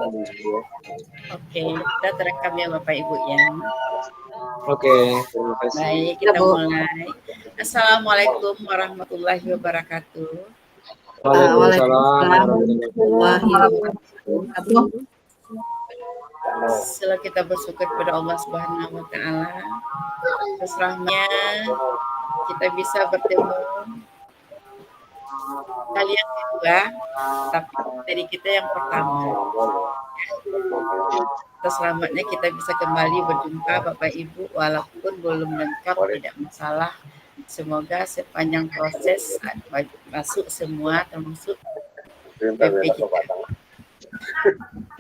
Oke, kita terekam ya Bapak Ibu ya. Oke, terima kasih. Baik, kita mulai. Assalamualaikum warahmatullahi wabarakatuh. Waalaikumsalam warahmatullahi wabarakatuh. Selalu kita bersyukur kepada Allah Subhanahu wa taala. Atas rahmatnya kita bisa bertemu kali yang kedua, tapi dari kita yang pertama. Atas rahmatnya kita bisa kembali berjumpa Bapak Ibu walaupun belum lengkap, tidak masalah. Semoga sepanjang proses masuk semua termasuk PP kita.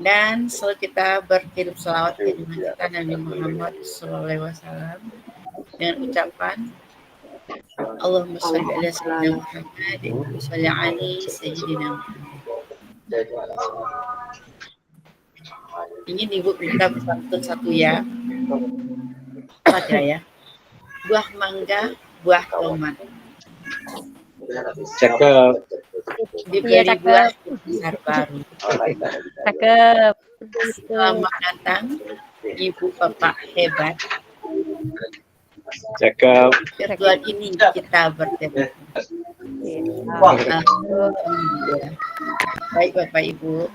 Dan selalu kita berkirim salawat ke junjungan kita Nabi Muhammad SAW dengan ucapan Allahumma sholli ala sayyidina Muhammad wa sholli ala sayyidina Muhammad. Ingin Ibu minta bersantun satu ya. Ada ya. Buah mangga, buah tomat. Cakep. Diberi buah besar baru. Cakep. Selamat datang Ibu Bapak hebat. Cakep. Virtual ini kita bertemu. Alhamdulillah. Baik Bapak Ibu.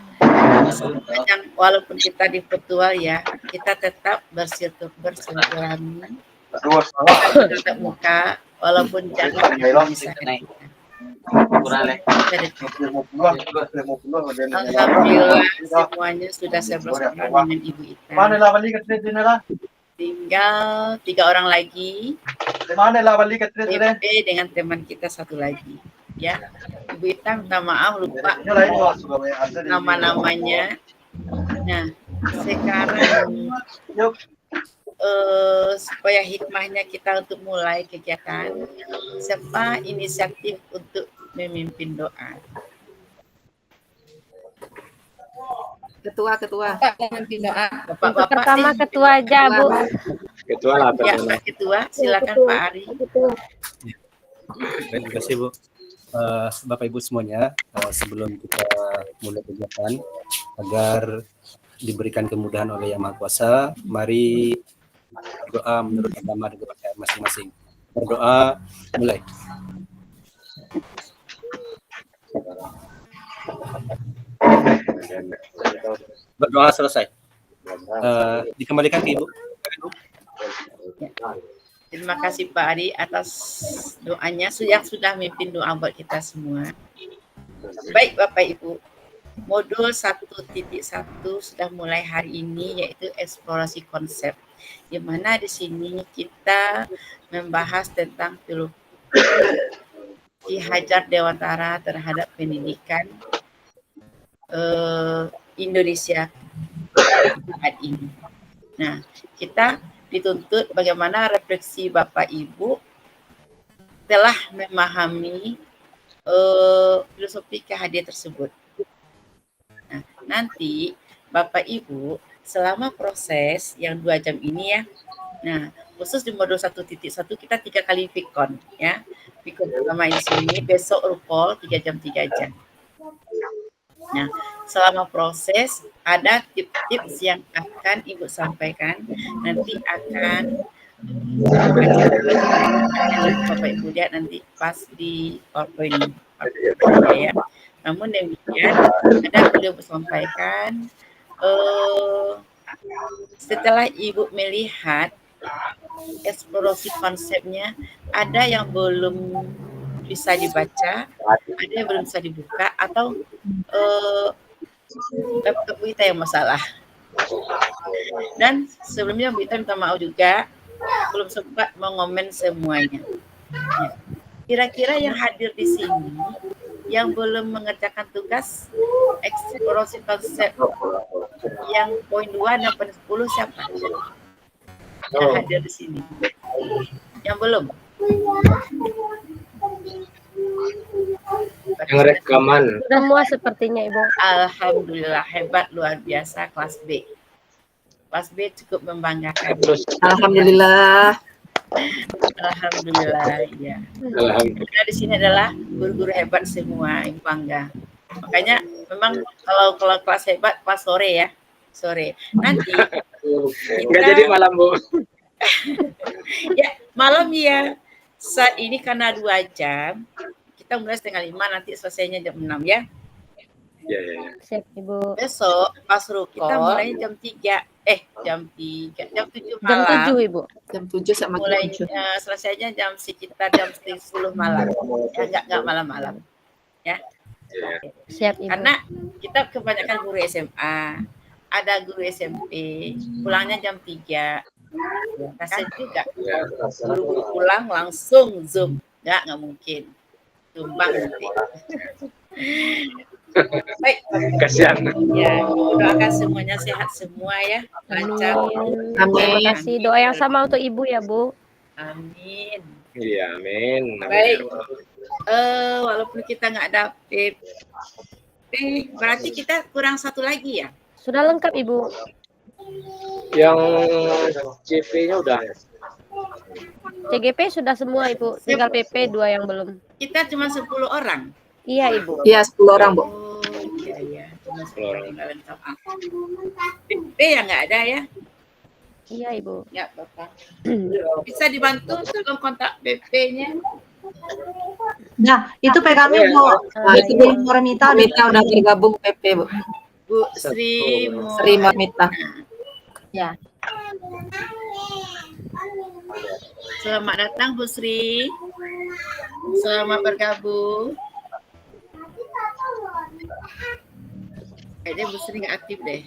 Sepanjang walaupun kita di virtual ya, kita tetap bersilaturahmi. Tetap muka walaupun jangan bisa kita. Alhamdulillah semuanya sudah saya bersama dengan Ibu Ita. Tinggal 3 orang lagi. TP dengan teman kita satu lagi. Ya, Ibu Ita minta maaf lupa nama-namanya. Nah, sekarang supaya hikmahnya kita untuk mulai kegiatan, siapa inisiatif untuk memimpin doa? Ketua. Memimpin doa. Untuk pertama ketua aja, Bu. Ketua lah. Ya, Pak Ketua, silakan Pak Ari. Terima kasih Bu. Bapak Ibu semuanya, sebelum kita mulai kegiatan, agar diberikan kemudahan oleh Yang Maha Kuasa, mari berdoa menurut agama dan kepercayaan masing-masing. Berdoa, mulai. Berdoa selesai. Dikembalikan ke Ibu. Terima kasih Pak Ari atas doanya yang sudah memimpin doa buat kita semua. Baik Bapak Ibu, modul 1.1 sudah mulai hari ini yaitu eksplorasi konsep. Di mana di sini kita membahas tentang Ki Hajar Dewantara terhadap pendidikan Indonesia saat ini. Nah, kita dituntut bagaimana refleksi Bapak Ibu telah memahami filosofi Ki Hajar tersebut. Nah, nanti Bapak Ibu selama proses yang 2 jam ini ya. Nah, khusus di modul 1.1 kita 3 kali vikon ya. Vikon pertama di sini, besok rupol 3 jam 3 jam. Nah, selama proses ada tips-tips yang akan Ibu sampaikan, nanti akan Bapak Ibu lihat nanti pas di PowerPoint ya. Namun demikian ada beliau sampaikan setelah Ibu melihat eksplorasi konsepnya, ada yang belum bisa dibaca, ada yang belum bisa dibuka, atau laptop kita yang masalah. Dan sebelumnya Bu Ita minta maaf juga belum sempat mengomen semuanya. Kira-kira yang hadir di sini yang belum mengerjakan tugas eksplorasi konsep yang poin 2 dan poin 10 siapa? Yang hadir di sini. Yang belum? Yang rekaman. Semua sepertinya, Ibu. Alhamdulillah, hebat, luar biasa kelas B. Kelas B cukup membanggakan. Alhamdulillah. Alhamdulillah, ya. Alhamdulillah. Karena di sini adalah guru-guru hebat semua, yang bangga. Makanya Memang kalau kelas hebat pas sore ya, sore. Nanti Nggak jadi malam, Bu. ya malam ya. Saat ini karena 2 jam, kita mulai 4:30, nanti selesainya jam 6 ya. Ya. Siap Ibu. Besok pas rukun kita mulai jam 3, jam 7 Jam malam. 7 Ibu. Jam 7 sama Mulai jam 7. selesainya sekitar jam 10 malam. Ya enggak malam-malam. Ya. Siap Ibu. Karena kita kebanyakan guru SMA, ada guru SMP, pulangnya jam 3. Kasian juga. Guru pulang langsung Zoom. Nggak mungkin. Tumbang nanti. Baik. Kasihan. Ya, doakan semuanya sehat semua ya. Lancar. Amin. Amin. Terima kasih. Doa yang sama untuk Ibu ya Bu. Amin. Iya, amin. Baik. Walaupun kita nggak ada berarti kita kurang satu lagi ya? Sudah lengkap Ibu. Yang CP-nya udah. CGP sudah semua Ibu. Tinggal PP 2 yang belum. Kita cuma 10 orang. Iya Ibu. Iya, 10 orang, Bu. Oh, iya. Cuma 10 orang. Tinggal lengkap. PP yang nggak ada ya? Iya Ibu. Ya, Bapak. Bisa dibantu tolong kontak PP-nya. Nah, itu PKM Bu. Nah, Itu Bu Mormita Mita udah bergabung PP, Bu. Bu Sri Sri Mita. Ya. Selamat datang Bu Sri. Selamat bergabung. Kayaknya Bu Sri nggak aktif deh.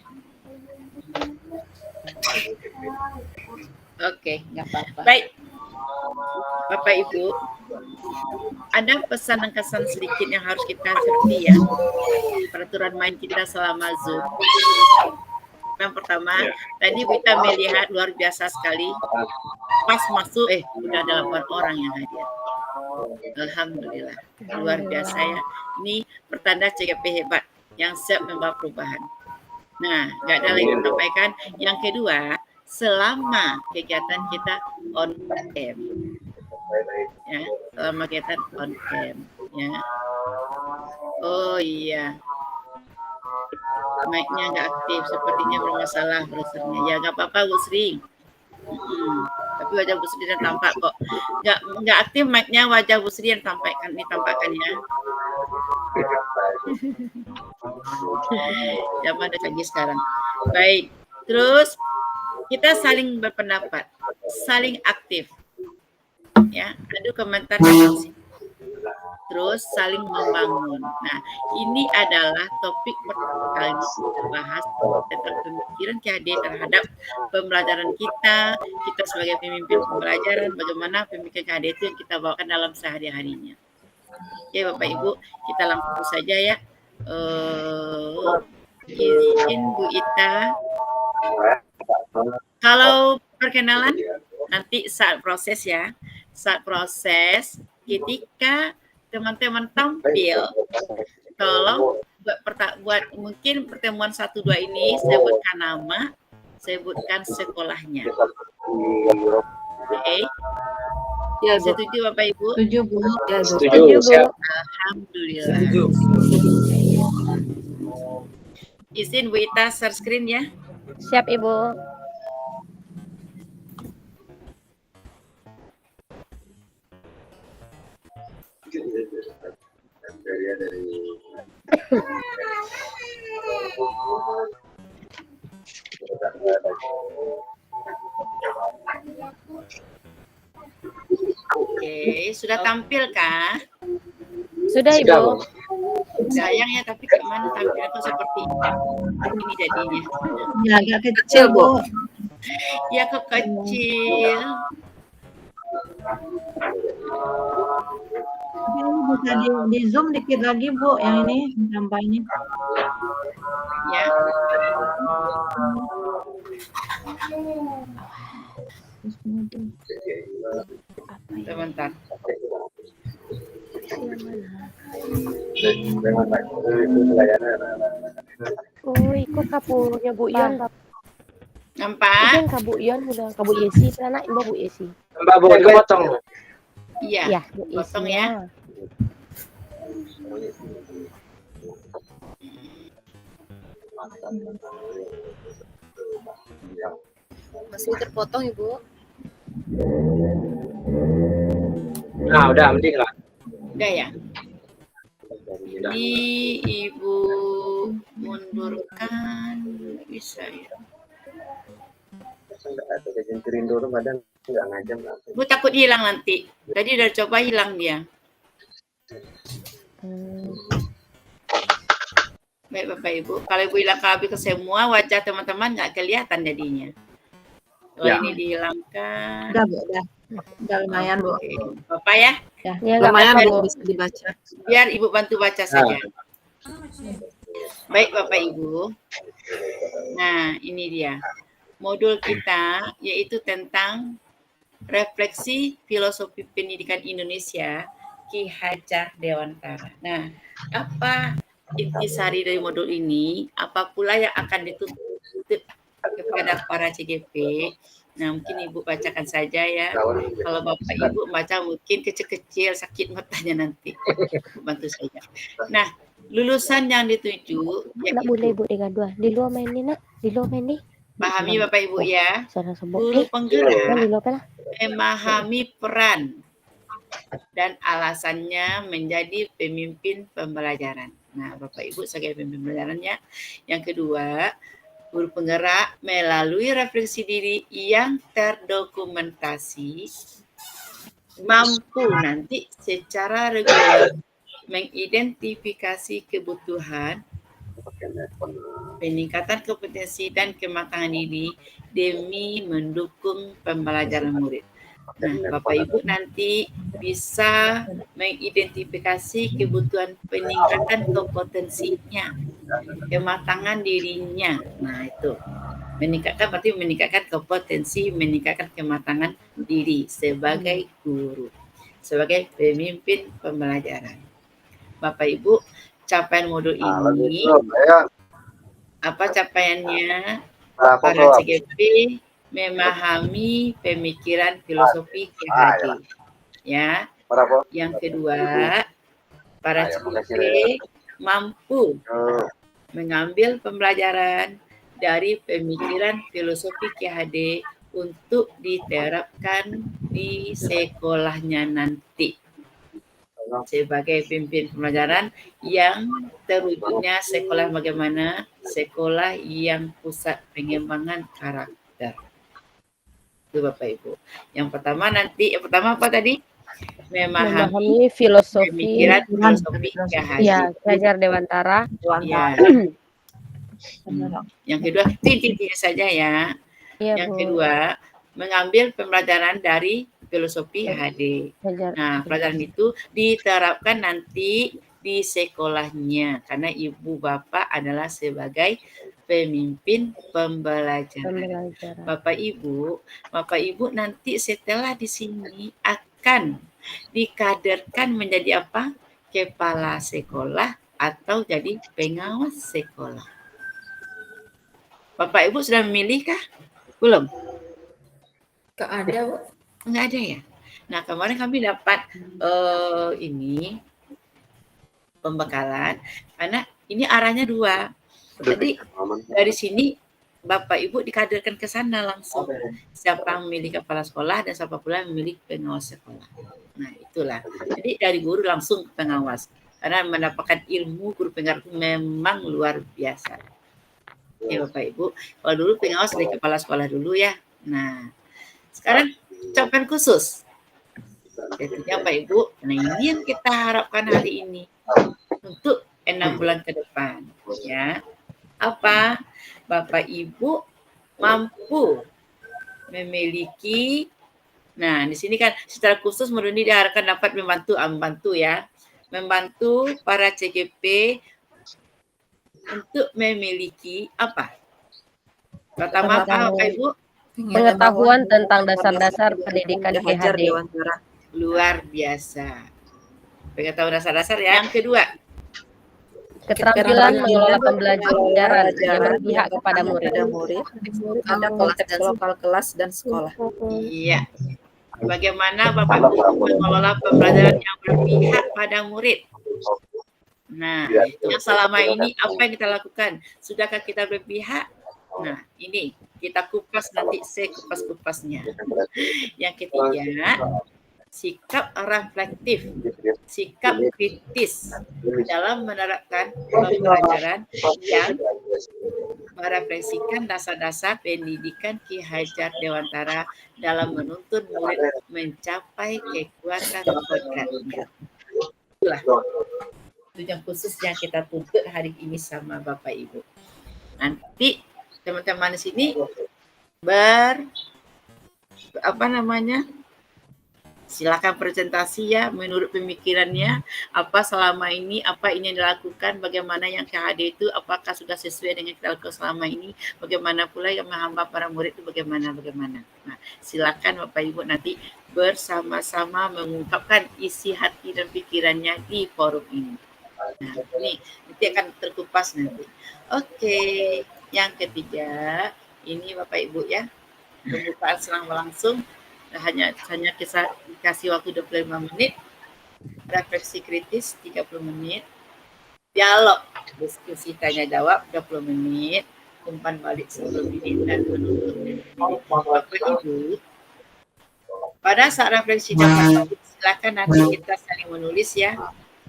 Oke, nggak apa-apa. Baik, Bapak Ibu, ada pesan dan kesan sedikit yang harus kita ceriti ya. Peraturan main kita selama Zoom. Yang pertama, tadi kita melihat luar biasa sekali. Pas masuk, udah ada 8 orang yang hadir. Alhamdulillah, luar biasa ya. Ini pertanda CGP hebat yang siap membawa perubahan. Nah, nggak ada lagi yang sampaikan. Yang kedua, selama kegiatan kita on cam, ya, selama kegiatan on cam, ya. Oh iya, mic-nya nggak aktif, sepertinya bermasalah browsernya. Ya nggak apa-apa Bu Sri. Tapi wajah Bu Sri yang tampak kok. Nggak aktif mic-nya, wajah Bu Sri yang ditampakkan ya. Zaman udah canggih sekarang. Baik, terus kita saling berpendapat, saling aktif, ya, adu komentar diskusi, terus saling membangun. Nah, ini adalah topik pertama kali kita bahas tentang pemikiran KHD terhadap pembelajaran kita sebagai pemimpin pembelajaran, bagaimana pemikiran KHD itu yang kita bawakan dalam sehari-harinya. Oke, Bapak Ibu, kita langsung saja ya. Izin Bu Ita. Kalau perkenalan nanti saat proses ya, saat proses ketika teman-teman tampil, tolong buat mungkin pertemuan 1-2 ini sebutkan nama, sebutkan sekolahnya. Oke. Ya, Bu. Setuju Bapak Ibu? Setuju Bu. Ya, Bu. Setuju, Setuju, Bu. siap. Alhamdulillah. Izin Bu Ita share screen ya. Siap Ibu. Oke, sudah tampil kah? Sudah Sudah, Bu. Ibu. Sayang ya, tapi kayak mana tampilnya tuh seperti ini jadinya. Ya, agak kecil Bu. Ya kok kecil. Ini bisa di zoom dikit lagi Bu, yang ini sampainya. Ya. Sebentar. Oh, ikut kapunya Bu Yon. Nampak? Kan Kabu Yon udah Kabu Yesi, anak Ibu Bu Yesi. Mbak Bu, kepotong. Iya. Ya, Bu Yesi. Potong ya. Masih terpotong Ibu. Nah, udah mending lah. Udah ya. Udah. Ini Ibu mundurkan, bisa ya. Bu takut hilang nanti. Tadi udah coba hilang dia. Baik Bapak Ibu, kalau Ibu hilang kabel ke semua, wajah teman-teman nggak kelihatan jadinya. Kalau Ya. ini dihilangkan. Udah, Bu, udah. Udah lumayan, Bu. Oke. Bapak ya, Ya, nggak Lumayan, apa-apa, Bu, Bu. bisa dibaca. biar Ibu bantu baca saja. Baik Bapak Ibu. Nah, ini dia. Modul kita yaitu tentang refleksi filosofi pendidikan Indonesia Ki Hajar Dewantara. Nah, apa intisari dari modul ini? Apa pula yang akan dituntut kepada para CGP? Nah, mungkin Ibu bacakan saja ya. Kalau Bapak Ibu baca mungkin kecil-kecil, sakit matanya nanti. Bantu saja. Nah, lulusan yang dituju Nggak boleh Bu dengan dua. Di luar main nih nak, di luar main nih. pahami Bapak Ibu ya. Sana sebut. Guru Di penggerak luar apa lah? memahami peran dan alasannya menjadi pemimpin pembelajaran. Nah, Bapak Ibu sebagai pemimpin pembelajarannya. Yang kedua, guru penggerak melalui refleksi diri yang terdokumentasi mampu nanti secara reguler mengidentifikasi kebutuhan, peningkatan kompetensi dan kematangan diri demi mendukung pembelajaran murid. Nah, Bapak Ibu nanti bisa mengidentifikasi kebutuhan peningkatan kompetensinya, kematangan dirinya. Nah, itu. Meningkatkan berarti meningkatkan kompetensi, meningkatkan kematangan diri sebagai guru, sebagai pemimpin pembelajaran. Bapak Ibu, capaian modul ini apa capaiannya? Para CGP memahami pemikiran filosofi KHD. Ya. Yang kedua, para CGP mampu mengambil pembelajaran dari pemikiran filosofi KHD untuk diterapkan di sekolahnya nanti sebagai pemimpin pembelajaran yang terwujudnya sekolah bagaimana? Sekolah yang pusat pengembangan karakter. Itu Bapak Ibu. Yang pertama nanti, yang pertama apa tadi? Memahami filosofi. Pemikiran filosofi KHD. Ya, Hajar Dewantara. Ya. Yang kedua, intinya saja ya. Iya, Yang Bu. kedua, mengambil pembelajaran dari filosofi HD. Hajar. Nah, pelajaran itu diterapkan nanti di sekolahnya karena ibu bapak adalah sebagai pemimpin pembelajaran. Bapak Ibu nanti setelah di sini akan dikaderkan menjadi apa? Kepala sekolah atau jadi pengawas sekolah. Bapak Ibu sudah memilih kah? Belum? Nggak ada, Bu. Enggak ada ya. Nah, kemarin kami dapat ini pembekalan karena ini arahnya dua. Jadi dari sini Bapak Ibu dikaderkan ke sana langsung. Siapa yang memilih kepala sekolah dan siapa pula yang memilih pengawas sekolah. Nah, itulah. Jadi dari guru langsung ke pengawas. Karena mendapatkan ilmu guru penggerak itu memang luar biasa. Ya Bapak Ibu, kalau dulu pengawas dari kepala sekolah dulu ya. Nah, sekarang capaian khusus. Jadi Bapak Ibu, nah ini yang kita harapkan hari ini untuk 6 bulan ke depan. Ya, apa? Bapak Ibu mampu memiliki. Nah, di sini kan secara khusus Murni diharapkan dapat membantu ya, membantu para CGP untuk memiliki apa? Pertama apa, Bapak Ibu? Pengetahuan tentang dasar-dasar pendidikan KHD. Luar biasa. Pengetahuan dasar-dasar ya. Yang kedua, keterampilan mengelola pembelajaran yang berpihak kepada murid. Ada konteks lokal kelas dan sekolah. Iya. Bagaimana Bapak Ibu mengelola pembelajaran yang berpihak pada murid? Nah, yang selama ini apa yang kita lakukan? Sudahkah kita berpihak? Nah, ini kita kupas nanti sekupas-kupasnya. Yang ketiga, sikap reflektif, sikap kritis dalam menerapkan pembelajaran yang merefleksikan dasar-dasar pendidikan Ki Hajar Dewantara dalam menuntun murid mencapai kekuatan kodratnya. Itulah tujuan khusus yang kita tuntut hari ini sama Bapak Ibu. Nanti teman-teman di sini silakan presentasi ya menurut pemikirannya apa selama ini, apa ini yang dilakukan, bagaimana yang KHD itu apakah sudah sesuai dengan kita lakukan selama ini, bagaimana pula yang menghamba para murid itu bagaimana. Nah, silakan Bapak Ibu nanti bersama-sama mengungkapkan isi hati dan pikirannya di forum ini. Nah, ini nanti akan terkupas nanti. Oke, yang ketiga ini Bapak Ibu ya, pembukaan selang langsung. Hanya kita dikasih waktu 25 menit, refleksi kritis 30 menit, dialog, diskusi tanya jawab 20 menit, umpan balik 10 menit, dan penutup 10 menit. Bapak Ibu, pada saat refleksi dapat silakan nanti kita saling menulis ya,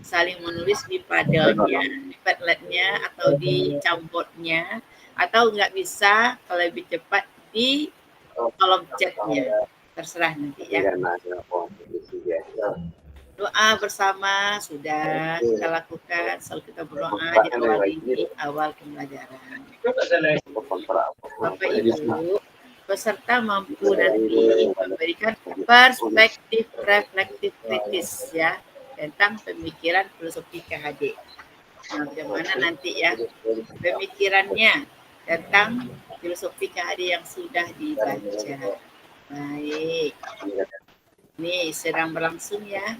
saling menulis di padelnya, di padletnya atau di campurnya, atau nggak bisa kalau lebih cepat di kolom chatnya. Terserah nanti ya. Doa bersama sudah kita lakukan, selalu kita berdoa di awal pembelajaran. Bapak Ibu, peserta mampu nanti memberikan perspektif reflektif kritis ya tentang pemikiran filosofi KHD. Nah, bagaimana nanti ya pemikirannya tentang filosofi KHD yang sudah dibaca. Baik, ini sedang berlangsung ya.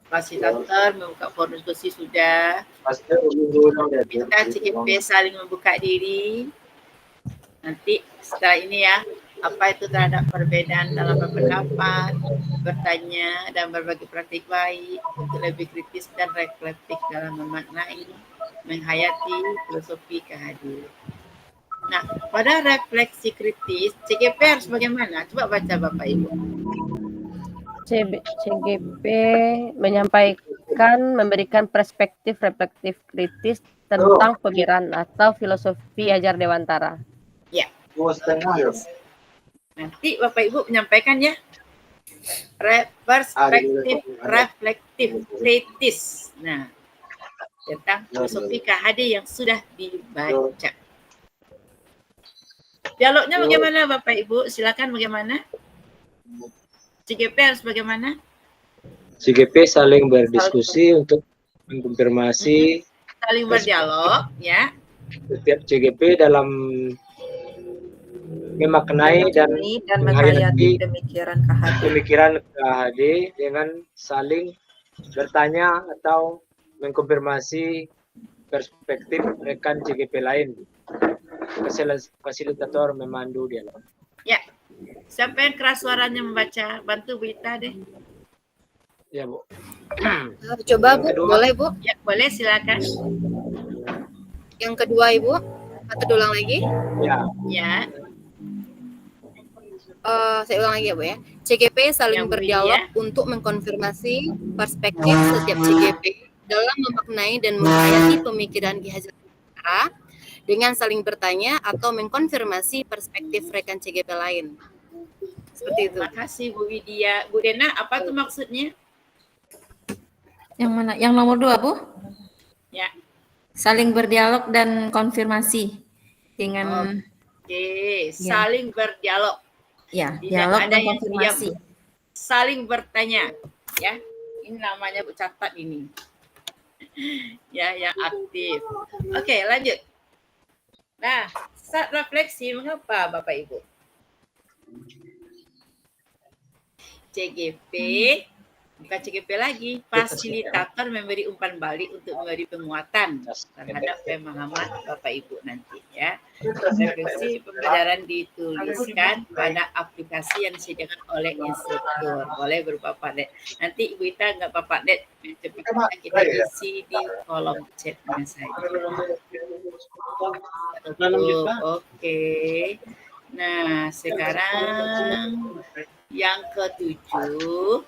Fasilitator membuka forum diskusi sudah. Kita CKP saling membuka diri. Nanti setelah ini ya, apa itu terhadap perbedaan dalam berpendapat, bertanya dan berbagi praktik baik untuk lebih kritis dan reflektif dalam memaknai, menghayati filosofi KHD. Nah, pada refleksi kritis, CGP harus bagaimana? Coba baca Bapak Ibu. CGP memberikan perspektif reflektif kritis tentang pemikiran atau filosofi Hajar Dewantara. Ya. Nanti Bapak Ibu menyampaikan ya. Perspektif reflektif kritis. Nah, tentang filosofi KHD yang sudah dibaca. Dialognya bagaimana Bapak Ibu? Silakan bagaimana? CGP harus bagaimana? CGP saling berdiskusi untuk mengkonfirmasi saling berdialog ya. Setiap CGP dalam memaknai dan menghayati pemikiran KHD dengan saling bertanya atau mengkonfirmasi perspektif rekan CGP lain. Fasilitator memandu dialog. Ya, siapa yang keras suaranya membaca? Bantu Wita deh. Ya Bu. Coba Bu, boleh Bu? Ya boleh silakan. Yang kedua Ibu, atau diulang lagi? Ya. Ya. Saya ulang lagi ya Bu ya. CGP saling Yang berdialog ya. untuk mengkonfirmasi perspektif setiap CGP dalam memaknai dan menghayati pemikiran Ki Hajar Dewantara dengan saling bertanya atau mengkonfirmasi perspektif rekan CGP lain. Seperti itu. Terima kasih Bu Widya. Bu Dena, apa tuh maksudnya? Yang mana? Yang nomor 2, Bu? Ya. Saling berdialog dan konfirmasi dengan Oke, saling berdialog. Ya, Tidak dialog ada dan yang konfirmasi. diam. Saling bertanya, ya. Ini namanya Bu catat ini. Ya, yang aktif. Oke, lanjut. Nah, saat refleksi mengapa Bapak Ibu? CGP bukan CGP lagi, fasilitator memberi umpan balik untuk memberi penguatan terhadap pemahaman Bapak Ibu nanti ya. Refleksi pembelajaran dituliskan pada aplikasi yang disediakan oleh instruktur, boleh berupa padlet. Nanti Ibu Ita nggak padlet, cepat kita isi di kolom chatnya saja. Oke. Nah, sekarang yang ketujuh.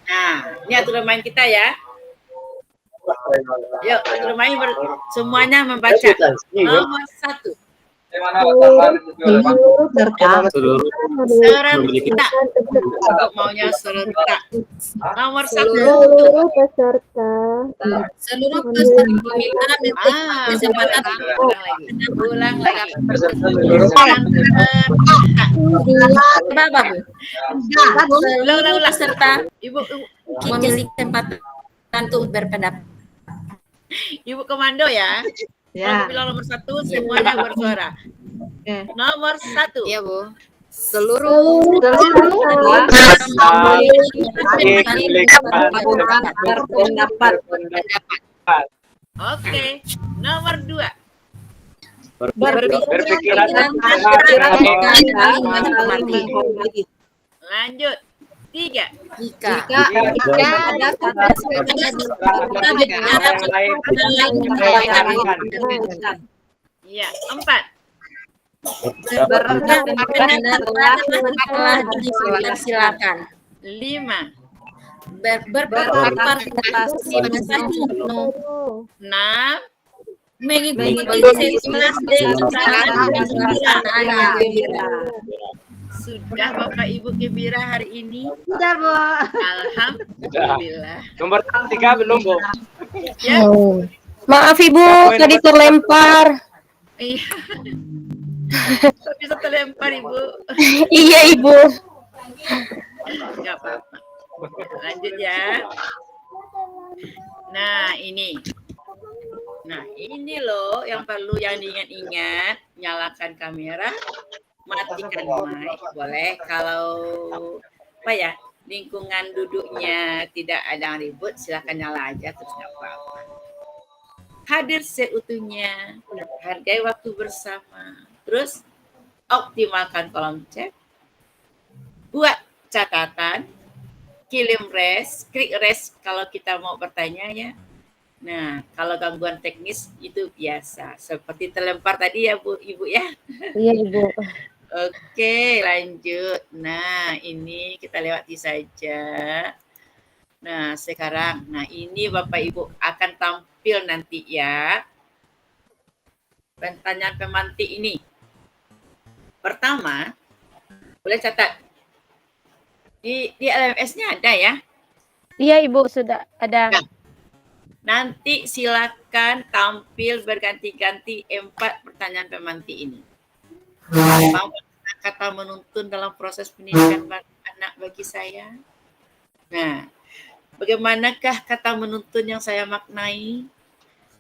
Nah, ini aturan main kita ya. Yuk, aturan main semuanya membaca. Nomor 1. Serentak. Maunya serentak. Nomor 1. Seluruh peserta pemilihan kesempatan Ulang lagi. Ulang. peserta Ibu memiliki kesempatan untuk berpendapat. Ibu komando ya. Ya. Kalau bilang nomor 1 semuanya bersuara. Oke. Nomor 1. Iya, Bu. Seluruh Berpendapat. Oke. Nomor 2. Berpikiran Lanjut. 3. Jika ada Iya, 4. silakan 5. berpartisipasi pada satu 6. mengikuti Sudah Bapak Ibu gembira hari ini? Sudah, Bu. Alhamdulillah. Nomor 3 belum, Bu. Ya, Maaf Ibu, tadi terlempar. iya. Bisa terlempar Ibu. Iya Ibu. Enggak apa-apa. Lanjut ya. Nah, ini loh yang perlu yang diingat-ingat. Nyalakan kamera, matikan mic. Boleh kalau apa ya, lingkungan duduknya tidak ada yang ribut, silakan nyala aja terus nggak apa-apa. Hadir seutuhnya, hargai waktu bersama. Terus optimalkan kolom chat. Buat catatan, kirim klik rest kalau kita mau bertanya ya. Nah, kalau gangguan teknis itu biasa. Seperti terlempar tadi ya Bu, Ibu ya. Iya Ibu. Oke, lanjut. Nah, ini kita lewati saja. Nah, sekarang, ini Bapak Ibu akan tampil nanti ya. Pertanyaan pemantik ini. Pertama, boleh catat. Di LMS-nya ada ya. Iya Ibu, sudah ada. Nah, nanti silakan tampil berganti-ganti 4 pertanyaan pemantik ini. Apa kata menuntun dalam proses pendidikan anak bagi saya? Nah, bagaimanakah kata menuntun yang saya maknai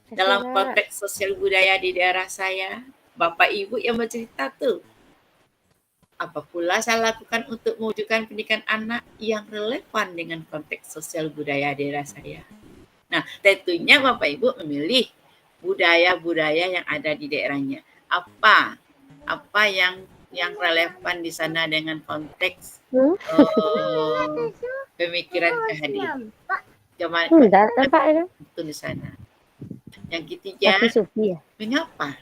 dalam konteks sosial budaya di daerah saya? Bapak Ibu yang bercerita tuh. Apa pula saya lakukan untuk mewujudkan pendidikan anak yang relevan dengan konteks sosial budaya daerah saya? Nah, tentunya Bapak Ibu memilih budaya-budaya yang ada di daerahnya. Apa yang relevan di sana dengan konteks pemikiran KHD. Itu di sana. Yang ketiga, mengapa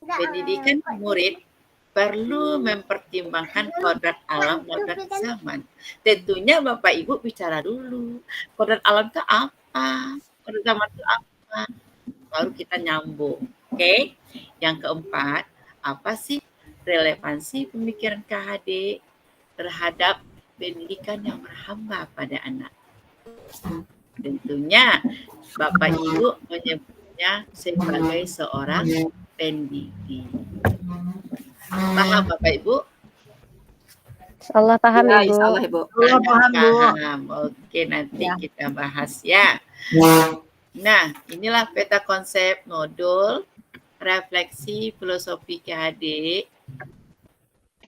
pendidikan murid perlu mempertimbangkan kodrat alam, kodrat zaman. Tentunya Bapak Ibu bicara dulu. Kodrat alam itu apa? Kodrat zaman itu apa? Baru kita nyambung. Oke? Yang keempat, apa sih relevansi pemikiran KHD terhadap pendidikan yang berhamba pada anak? Tentunya Bapak Ibu menyebutnya sebagai seorang pendidik. Paham Bapak Ibu? Allah paham Ya, Ibu. insyaallah, Ibu. Allah paham, Bu. Paham. Oke, nanti kita bahas ya. Nah, inilah peta konsep modul refleksi filosofi KHD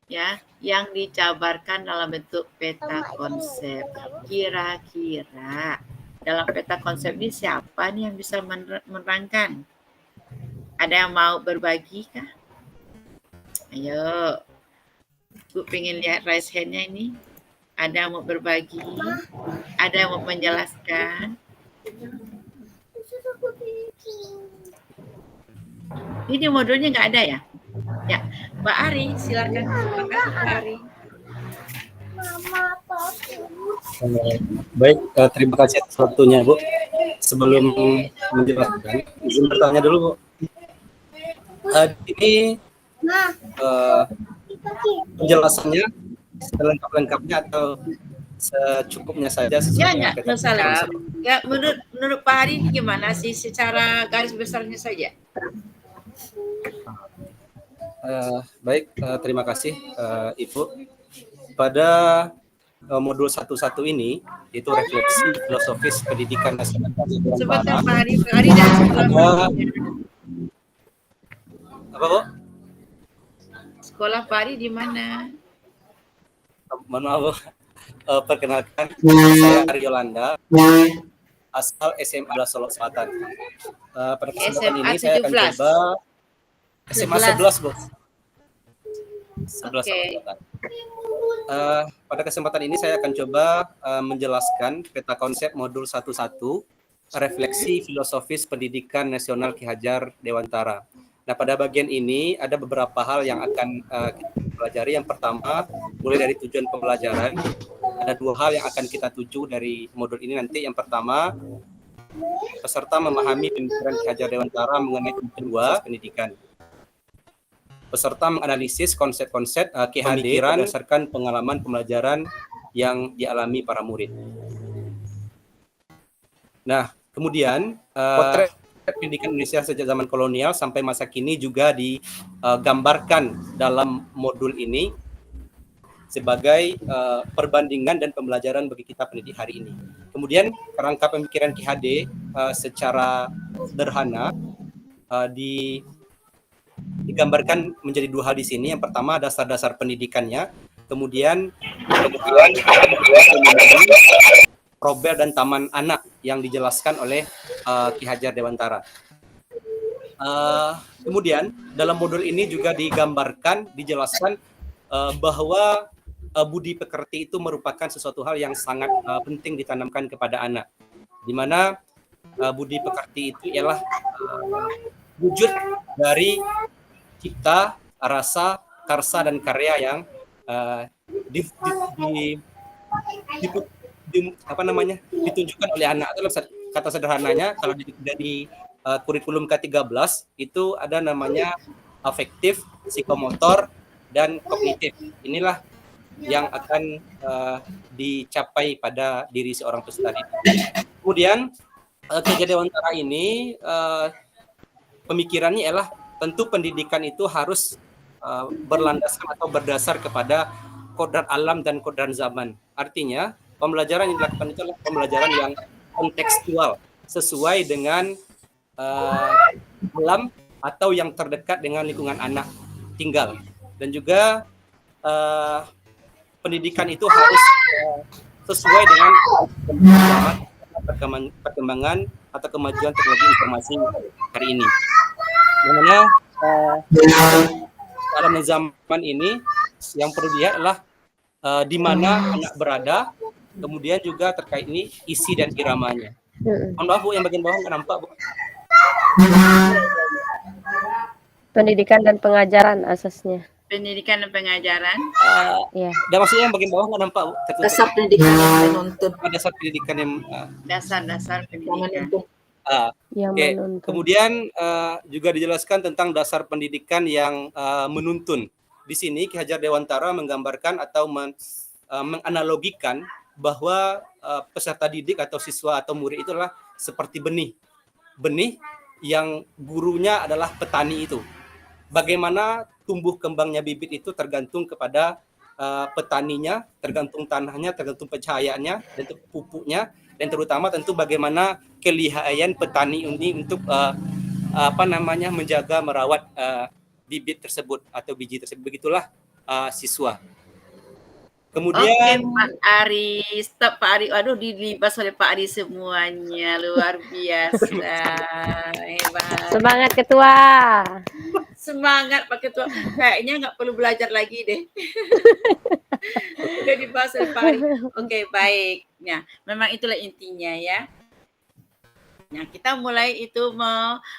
ya, yang dijabarkan dalam bentuk peta konsep. Kira-kira dalam peta konsep ini siapa nih yang bisa menerangkan? Ada yang mau berbagi kah? Ayo, Bu pengen lihat raise hand-nya ini. Ada yang mau berbagi? Ada yang mau menjelaskan? Ini modulnya nggak ada ya? Ya, Mbak Ari, silakan. Terima kasih, Mbak Ari. Baik, terima kasih atas waktunya, Bu. Sebelum menjelaskan, izin bertanya dulu, Bu. Ini penjelasannya selengkap-lengkapnya atau secukupnya saja sesuai Ya, dengan nggak peta masalah. konsep? Ya, menurut Pak Ari ini gimana sih secara garis besarnya saja? Baik, terima kasih Ibu. Pada modul 1.1 ini, itu refleksi filosofis pendidikan nasional Sebentar Nusantara. Pak Ari dan sekolah Apa, Bu? Sekolah Pak Ari di mana? Mohon maaf, Bu. Perkenalkan, saya Ari Yolanda, asal SMA Solo Selatan. Pada kesempatan SMA ini saya akan 17. coba SMA 11, Bu. 11 Oke. Selatan. Pada kesempatan ini saya akan coba menjelaskan peta konsep modul 1.1 refleksi filosofis pendidikan nasional Ki Hajar Dewantara. Nah, pada bagian ini ada beberapa hal yang akan kita pelajari. Yang pertama, mulai dari tujuan pembelajaran. Ada 2 hal yang akan kita tuju dari modul ini nanti. Yang pertama, peserta memahami pemikiran Ki Hajar Dewantara mengenai kedua pendidikan. Peserta menganalisis konsep-konsep KHD berdasarkan pengalaman pembelajaran yang dialami para murid. Nah, kemudian potret pendidikan Indonesia sejak zaman kolonial sampai masa kini juga digambarkan dalam modul ini sebagai perbandingan dan pembelajaran bagi kita pendidik hari ini. Kemudian kerangka pemikiran KHD secara sederhana digambarkan menjadi 2 hal di sini. Yang pertama, dasar-dasar pendidikannya, kemudian Robel dan Taman Anak yang dijelaskan oleh Ki Hajar Dewantara. Kemudian dalam modul ini juga dijelaskan bahwa budi pekerti itu merupakan sesuatu hal yang sangat penting ditanamkan kepada anak, di mana budi pekerti itu ialah wujud dari cipta, rasa, karsa, dan karya yang ditunjukkan oleh anak. Dalam kata sederhananya, kalau dari kurikulum K13 itu ada namanya afektif, psikomotor, dan kognitif. Inilah yang akan dicapai pada diri seorang peserta didik. Kemudian Ki Hajar Dewantara ini pemikirannya ialah tentu pendidikan itu harus berlandaskan atau berdasar kepada kodrat alam dan kodrat zaman. Artinya, pembelajaran yang dilakukan itu adalah pembelajaran yang kontekstual, sesuai dengan alam atau yang terdekat dengan lingkungan anak tinggal. Dan juga pendidikan itu harus sesuai dengan perkembangan atau kemajuan teknologi informasi hari ini. Dimana dalam zaman ini yang perlu dilihat adalah di mana anak berada, kemudian juga terkait ini isi dan iramanya. Mohon maaf, Bu, yang bagian bawah nggak nampak, Bu. Pendidikan dan pengajaran asasnya. Pendidikan dan pengajaran. Ya. Dan maksudnya yang bagian bawah nggak nampak, Bu. Dasar pendidikan yang menuntun. Dasar pendidikan yang Dasar-dasar pendidikan. Yang Oke. menuntun. Kemudian juga dijelaskan tentang dasar pendidikan yang menuntun. Di sini Ki Hajar Dewantara menggambarkan atau menganalogikan bahwa peserta didik atau siswa atau murid itu adalah seperti benih. Benih yang gurunya adalah petani itu. Bagaimana tumbuh kembangnya bibit itu tergantung kepada petaninya, tergantung tanahnya, tergantung pencahayaannya, dan pupuknya, dan terutama tentu bagaimana kelihayan petani ini untuk menjaga merawat bibit tersebut atau biji tersebut. Begitulah siswa. Oke, Kemudian Pak Ari. Stop, Pak Ari. Aduh, dilibas oleh Pak Ari semuanya. Luar biasa. Hebat. Semangat Ketua. Semangat Pak Ketua. Kayaknya nggak perlu belajar lagi deh. Udah dibahas oleh Pak Ari. Oke, baik. Nah, memang itulah intinya ya. Nah, kita mulai itu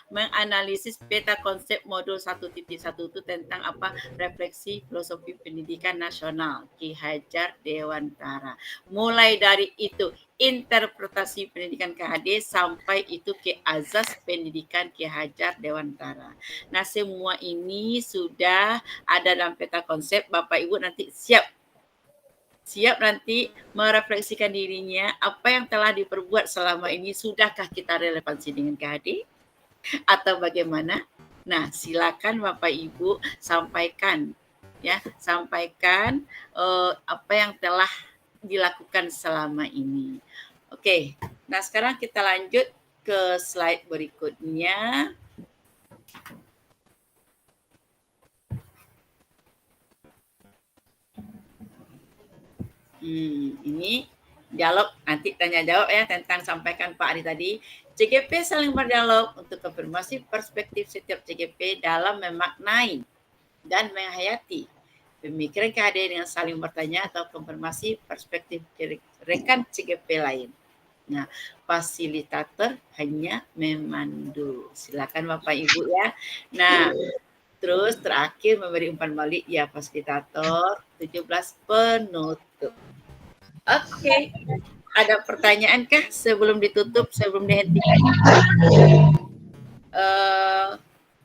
menganalisis peta konsep modul 1.1 itu tentang apa? Refleksi filosofi pendidikan nasional Ki Hajar Dewantara. Mulai dari itu interpretasi pendidikan KHD sampai itu ke azas pendidikan Ki Hajar Dewantara. Nah, semua ini sudah ada dalam peta konsep. Bapak Ibu nanti siap nanti merefleksikan dirinya, apa yang telah diperbuat selama ini, sudahkah kita relevansi dengan KHD atau bagaimana? Nah, silakan Bapak Ibu sampaikan ya, sampaikan apa yang telah dilakukan selama ini. Oke, nah sekarang kita lanjut ke slide berikutnya. Ini dialog, nanti tanya jawab ya tentang sampaikan Pak Ari tadi. CGP saling berdialog untuk konfirmasi perspektif setiap CGP dalam memaknai dan menghayati pemikiran KHD dengan saling bertanya atau konfirmasi perspektif rekan CGP lain. Nah, fasilitator hanya memandu. Silakan Bapak Ibu ya. Nah, terus terakhir memberi umpan balik ya fasilitator. 17 penutup. Oke, ada pertanyaan kah sebelum ditutup, sebelum dihentikan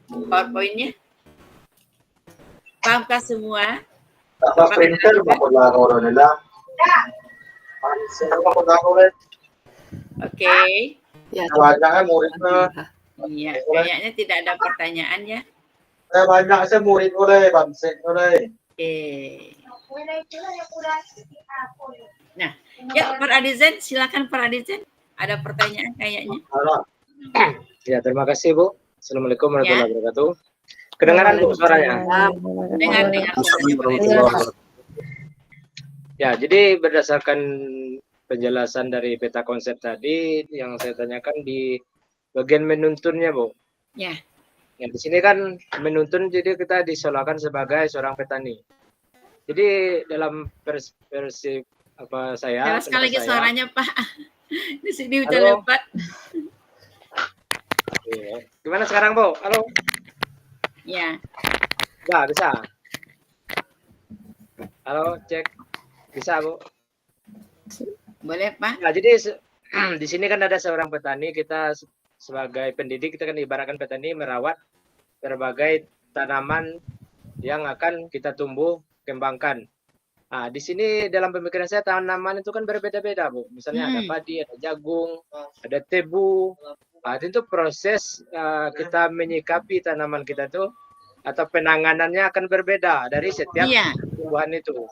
PowerPoint-nya? Pahamkah semua? Apa printer mapagagawa nila? Oke. Ya, Banyak murid na. Iya, kayaknya tidak ada pertanyaan ya. Banyak saya murid oleh bangsa oleh. Oke. Nah, ya Pak Adizen, silakan Pak Adizen. Ada pertanyaan kayaknya. Ya, terima kasih Bu. Assalamualaikum warahmatullahi wabarakatuh. Kedengaran Bu suaranya? Dengar. Ya, jadi berdasarkan penjelasan dari peta konsep tadi yang saya tanyakan di bagian menuntunnya Bu. Ya. Ya, di sini kan menuntun, jadi kita disolahkan sebagai seorang petani. Jadi dalam versi apa saya? Jelas sekali lagi suaranya Pak. Di sini udah Halo. lebat. Oke. Gimana sekarang Bu? Halo? Ya. Ya, bisa. Halo, cek. Bisa Bu? Boleh Pak? Nah, jadi di sini kan ada seorang petani, kita sebagai pendidik, kita kan ibaratkan petani merawat berbagai tanaman yang akan kita tumbuh kembangkan. Nah, di sini dalam pemikiran saya tanaman itu kan berbeda-beda, Bu. Misalnya ada padi, ada jagung, ada tebu. Nah, itu proses kita menyikapi tanaman kita itu atau penanganannya akan berbeda dari setiap tumbuhan itu.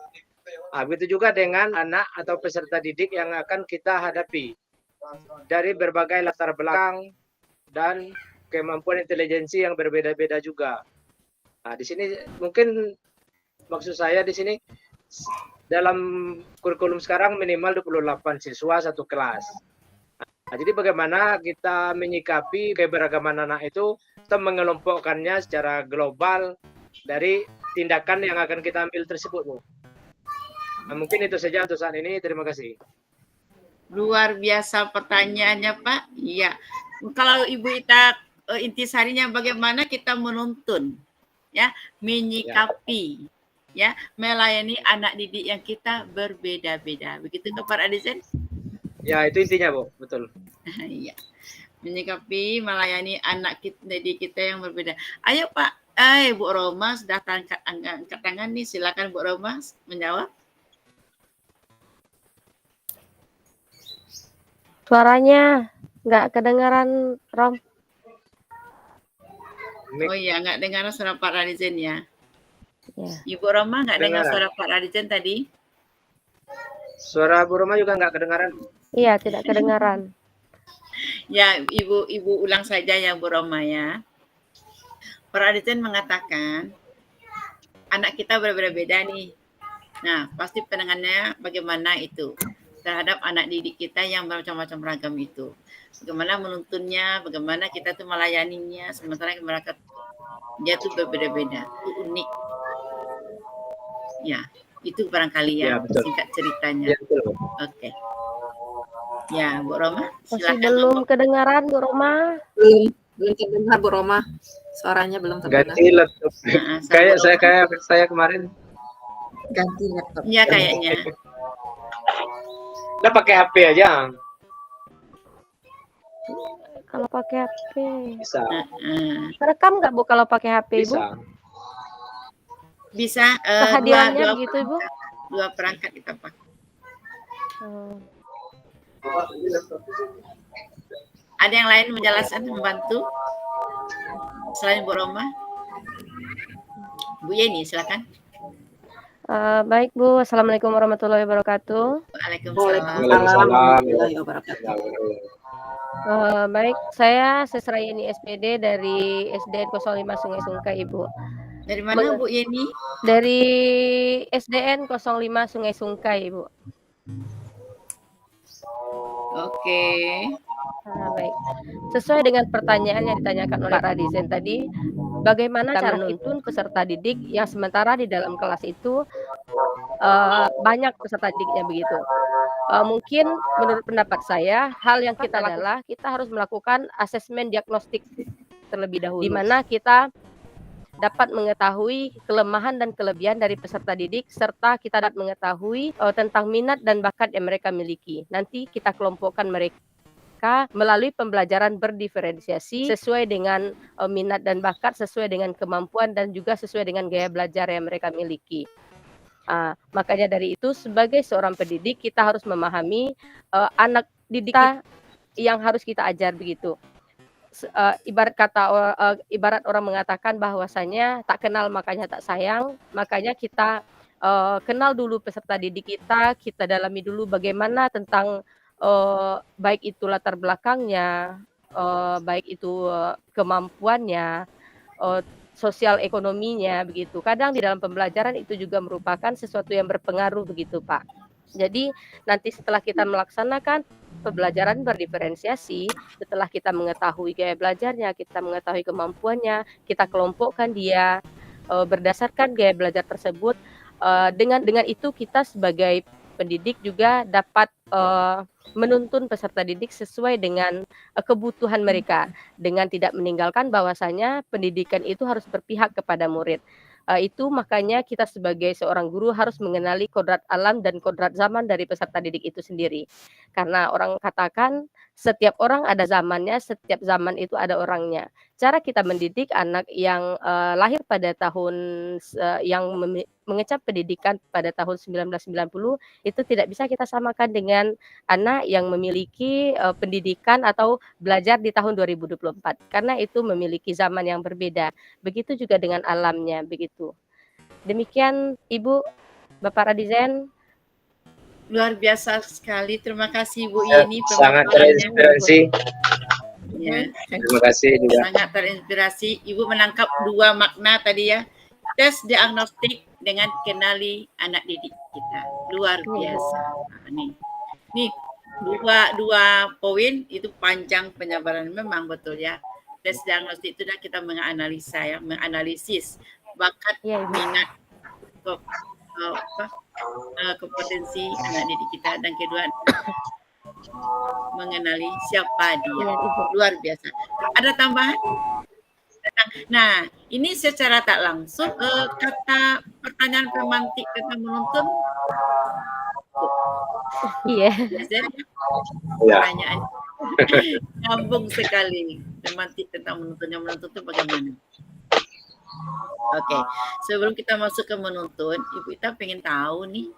Nah, begitu juga dengan anak atau peserta didik yang akan kita hadapi dari berbagai latar belakang dan kemampuan intelijensi yang berbeda-beda juga. Nah, di sini mungkin maksud saya di sini dalam kurikulum sekarang minimal 28 siswa satu kelas. Nah, jadi bagaimana kita menyikapi keberagaman anak itu, kita mengelompokkannya secara global dari tindakan yang akan kita ambil tersebut, Bu. Nah, mungkin itu saja untuk saat ini. Terima kasih. Luar biasa pertanyaannya Pak. Iya. Kalau Ibu Ita intisarinya bagaimana kita menuntun, ya, menyikapi, ya, melayani anak didik yang kita berbeda-beda. Begitu ke Pak Adizen? Ya, itu intinya, Bu. Betul. Iya. Menyikapi, melayani anak didik kita yang berbeda. Ayo Pak, Bu Roma sudah angkat tangan nih. Silakan Bu Roma menjawab. Suaranya nggak kedengaran, Rom. Oh iya, nggak dengar suara Pak Radizen ya. Ya. Ibu Roma nggak dengar suara Pak Radizen tadi? Suara Bu Roma juga nggak kedengaran? Iya, tidak kedengaran. Ya, Ibu ulang saja ya Bu Roma ya. Pak Radizen mengatakan anak kita berbeda-beda nih. Nah, pasti penanganannya bagaimana itu terhadap anak didik kita yang bermacam-macam ragam itu. Bagaimana menuntunnya, bagaimana kita tuh melayaninya, sementara mereka dia tuh berbeda-beda, itu unik. Ya, itu barangkali Ya, ya betul. singkat ceritanya. Ya, betul. Oke. Ya, Bu Roma, Masih silakan. belum kedengaran Bu Roma. Belum terdengar Bu Roma. Suaranya belum terdengar. Ganti laptop. Nah, Kayak Bu Roma. saya kemarin. Ganti laptop. Ya kayaknya. Udah pakai HP aja. Kalau pakai HP. Bisa. Rekam nggak Bu kalau pakai HP Ibu? Bisa. Bisa Kehadirannya begitu Ibu? dua perangkat kita pakai. Ada yang lain menjelaskan, membantu selain Bu Roma? Bu Yeni, silakan. Baik Bu, Assalamualaikum warahmatullahi wabarakatuh. Waalaikumsalam. Warahmatullahi wabarakatuh. Baik, saya Sesra Yeni SPD dari SDN 05 Sungai Sungkai Ibu. Dari mana Bu Yeni? Dari SDN 05 Sungai Sungkai Ibu. Oke. Baik. Sesuai dengan pertanyaan yang ditanyakan oleh Pak Radizen tadi, bagaimana cara menuntun peserta didik yang sementara di dalam kelas itu banyak peserta didiknya begitu. Mungkin menurut pendapat saya, hal yang kita adalah kita harus melakukan asesmen diagnostik terlebih dahulu, di mana kita dapat mengetahui kelemahan dan kelebihan dari peserta didik, serta kita dapat mengetahui tentang minat dan bakat yang mereka miliki. Nanti kita kelompokkan mereka melalui pembelajaran berdiferensiasi sesuai dengan minat dan bakat, sesuai dengan kemampuan dan juga sesuai dengan gaya belajar yang mereka miliki. Makanya dari itu sebagai seorang pendidik kita harus memahami anak didik kita yang harus kita ajar begitu. Ibarat orang mengatakan bahwasanya tak kenal makanya tak sayang, makanya kita kenal dulu peserta didik kita dalami dulu bagaimana tentang baik itu latar belakangnya, baik itu kemampuannya, sosial ekonominya begitu. Kadang di dalam pembelajaran itu juga merupakan sesuatu yang berpengaruh begitu, Pak. Jadi nanti setelah kita melaksanakan pembelajaran berdiferensiasi, setelah kita mengetahui gaya belajarnya, kita mengetahui kemampuannya, kita kelompokkan dia berdasarkan gaya belajar tersebut. Dengan itu kita sebagai pendidik juga dapat menuntun peserta didik sesuai dengan kebutuhan mereka, dengan tidak meninggalkan bahwasanya pendidikan itu harus berpihak kepada murid. Itu makanya kita sebagai seorang guru harus mengenali kodrat alam dan kodrat zaman dari peserta didik itu sendiri. Karena orang katakan setiap orang ada zamannya, setiap zaman itu ada orangnya. Cara kita mendidik anak yang lahir pada tahun yang mengecap pendidikan pada tahun 1990 itu tidak bisa kita samakan dengan anak yang memiliki pendidikan atau belajar di tahun 2024 karena itu memiliki zaman yang berbeda. Begitu juga dengan alamnya begitu. Demikian Ibu, Bapak Radizen. Luar biasa sekali. Terima kasih Bu Ya, Yeni. sangat terinspirasi. Ya. Terima kasih juga. Sangat terinspirasi. Ibu menangkap dua makna tadi ya. Tes diagnostik dengan kenali anak didik kita. Luar biasa. Nih dua poin itu panjang penjabaran memang betul ya. Tes diagnostik itu dah kita menganalisa ya, menganalisis bakat, minat, kompetensi anak didik kita, dan kedua mengenali siapa dia. Luar biasa. Ada tambahan? Nah, ini secara tak langsung kata pertanyaan pemantik kata menuntun. Iya. Pertanyaan nyambung sekali. Pemantik tentang menuntun, yang menuntun itu bagaimana? Oke, sebelum kita masuk ke menuntun, Ibu Ita pengen tahu nih,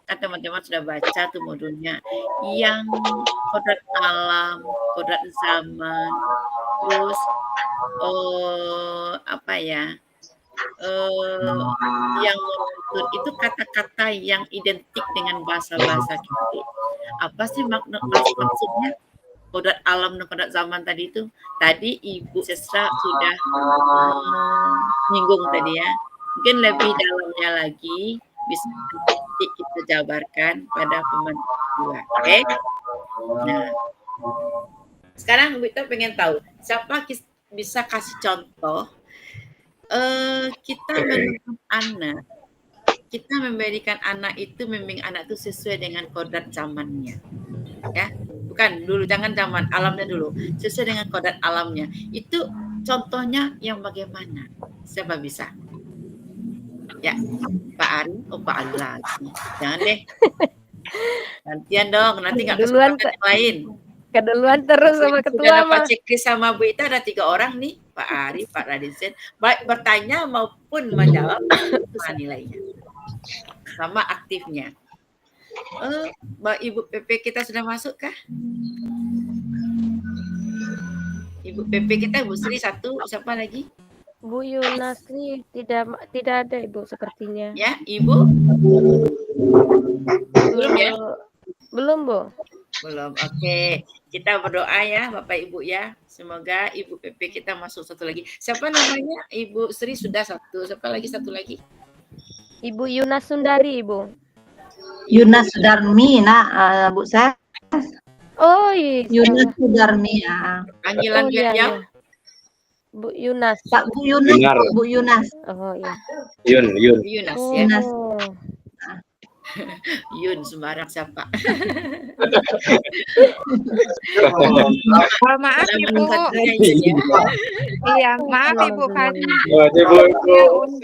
kan teman-teman sudah baca tuh modulnya, yang kodrat alam, kodrat zaman, terus yang menuntun itu kata-kata yang identik dengan bahasa-bahasa kita. Apa sih maksudnya? Kodrat alam dan kodrat zaman tadi itu, tadi Ibu Sesra sudah nyinggung tadi ya. Mungkin lebih dalamnya lagi bisa nanti kita jabarkan pada pemandu kedua. Oke? Nah, sekarang kita pengen tahu siapa bisa kasih contoh kita mendidik anak, kita memberikan anak itu, membimbing anak itu sesuai dengan kodrat zamannya, ya. Bukan dulu, jangan zaman alamnya dulu, sesuai dengan kodrat alamnya. Itu contohnya yang bagaimana? Siapa bisa? Ya, Pak Ari, Pak Ali lagi. Jangan deh. Gantian dong, nanti nggak Duluan, kesempatan yang lain. keduluan terus sama Sudah ketua ada Pak mah. Cikri sama Bu Ita, ada 3 orang nih, Pak Ari, Pak Radisen, baik bertanya maupun menjawab sama nilainya, sama aktifnya. Mbak Ibu PP kita sudah masuk kah? Ibu PP kita Bu Sri 1, siapa lagi? Bu Yunasri tidak ada Ibu sepertinya. Ya, Ibu? Belum ya? Belum, Bu. Belum. Oke. Kita berdoa ya Bapak Ibu ya. Semoga Ibu PP kita masuk satu lagi. Siapa namanya? Ibu Sri sudah 1. Siapa lagi satu lagi? Ibu Yunas Sundari, Ibu. Yunas Sudarmi, Bu saya. Oh iya. Yunas Sudarmi, ya. Panggilan Oh, iya, beliau? iya. Bu Yunas. Pak Bu Yunas, Benar. Bu Yunas. Oh iya. Yun. Yunas Oh. ya. Yunas. Yun sembarang siapa? Oh, maaf Ibu. Iya, maaf Ibu Fadi. Ibu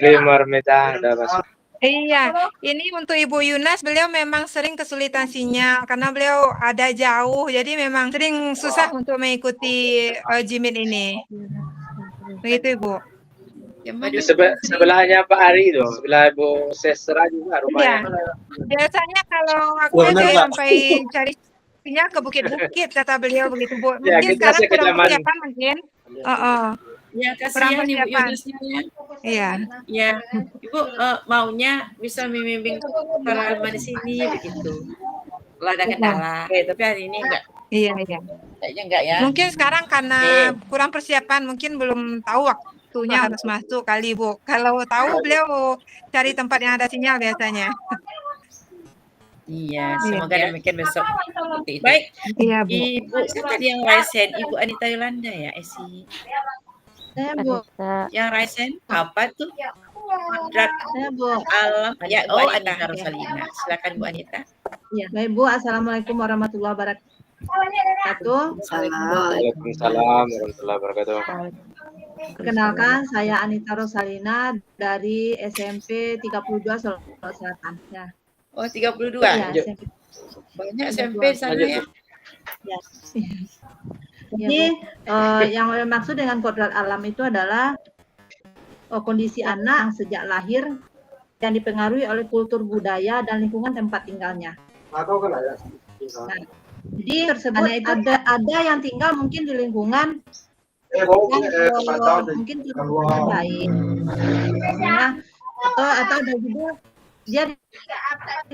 Sri Marmita udah masuk. Iya, ini untuk Ibu Yunas, beliau memang sering kesulitan sinyal karena beliau ada jauh, jadi memang sering susah untuk mengikuti Jimin ini. Begitu Ibu. Di sebelahnya Pak Ari itu, sebelah Ibu Sesra juga Iya. rumahnya. Biasanya kalau aku Wah, itu benar, Pak. sampai cari sinyal ke bukit-bukit kata beliau begitu Bu. Ya, Mungkin kita sekarang kurang sekejauhan. persiapan mungkin. Ya, Kurang kasihan Ibu persiapan. Yunasnya ya. Iya. Ya, Ibu maunya bisa membimbing para alumni di sini begitu. Kalau ada kendala, tapi hari ini enggak. Iya. Kayaknya enggak ya. Mungkin sekarang karena kurang persiapan, mungkin belum tahu waktunya harus masuk kali Bu. Kalau tahu beliau cari tempat yang ada sinyal biasanya. Iya, semoga demikian besok. Baik, Iya Bu. Ibu siapa tadi yang raisen? Ibu Anita Yolanda ya, Esi. Saya Bu, Yang raisen apa tuh? Kodrat saya Bu. alam. Ya, Bu Anita Anita. Rosalina. Silakan Bu Anita. Ya, baik Bu. Assalamualaikum warahmatullahi wabarakatuh. Waalaikumsalam warahmatullahi wabarakatuh. Perkenalkan, saya Anita Rosalina dari SMP 32 Solo Selatan. Ya. Oh, 32. Ya, Lanjut. SMP. Banyak SMP sana ya. Ya. Jadi yang maksud dengan kodrat alam itu adalah kondisi anak yang sejak lahir yang dipengaruhi oleh kultur budaya dan lingkungan tempat tinggalnya. Nah, jadi tersebut ada yang tinggal mungkin di lingkungan yang mungkin tidak baik, nah, atau ada juga dia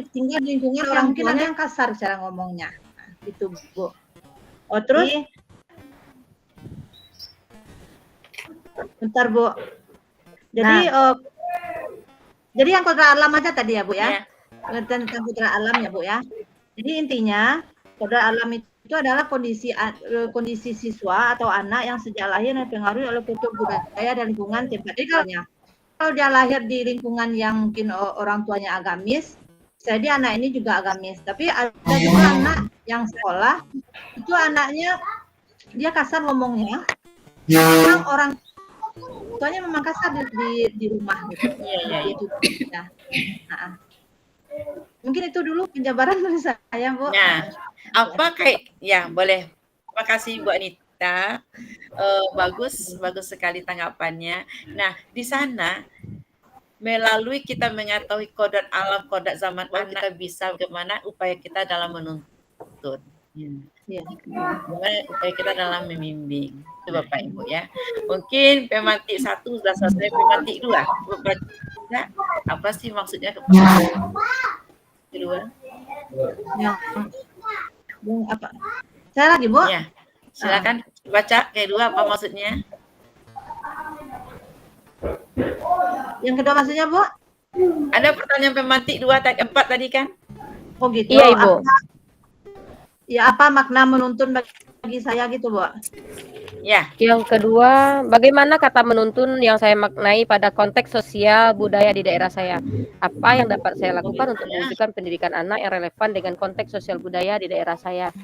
tinggal di lingkungan orang tuanya yang kasar cara ngomongnya, nah, gitu Bu. Oh terus, bentar Bu. Jadi yang kodrat alam aja tadi ya Bu ya, tentang kodrat alam ya Bu ya. Jadi intinya kodrat alam itu adalah kondisi siswa atau anak yang sejak lahir dipengaruhi oleh kultur budaya dan lingkungan tempat tinggalnya. Kalau dia lahir di lingkungan yang mungkin orang tuanya agamis, jadi anak ini juga agamis. Tapi ada juga anak yang sekolah, itu anaknya dia kasar ngomongnya, orang tuanya memang kasar di rumah gitu. Gitu. Ya. Nah, mungkin itu dulu penjabaran dari saya, Bu. Nah, apa kayak ya boleh. Terima kasih Bu Anita. Bagus sekali tanggapannya. Nah, di sana melalui kita mengetahui kodrat alam, kodrat zaman anak, kita bisa bagaimana upaya kita dalam menuntun. Bagaimana upaya kita dalam membimbing. Itu Bapak Ibu ya. Mungkin pemantik 1 sudah selesai, pemantik 2. Apa sih maksudnya kedua? Yang apa? Saya lagi, Bu. Ya. Silakan baca kedua apa maksudnya? Yang kedua maksudnya, Bu? Ada pertanyaan pemantik 2 4 tadi kan? Oh gitu. Iya, Ibu. Apa makna menuntun bagi saya gitu, Bu? Ya. Yang kedua, bagaimana kata menuntun yang saya maknai pada konteks sosial budaya di daerah saya? Apa yang dapat saya lakukan untuk mewujudkan pendidikan anak yang relevan dengan konteks sosial budaya di daerah saya?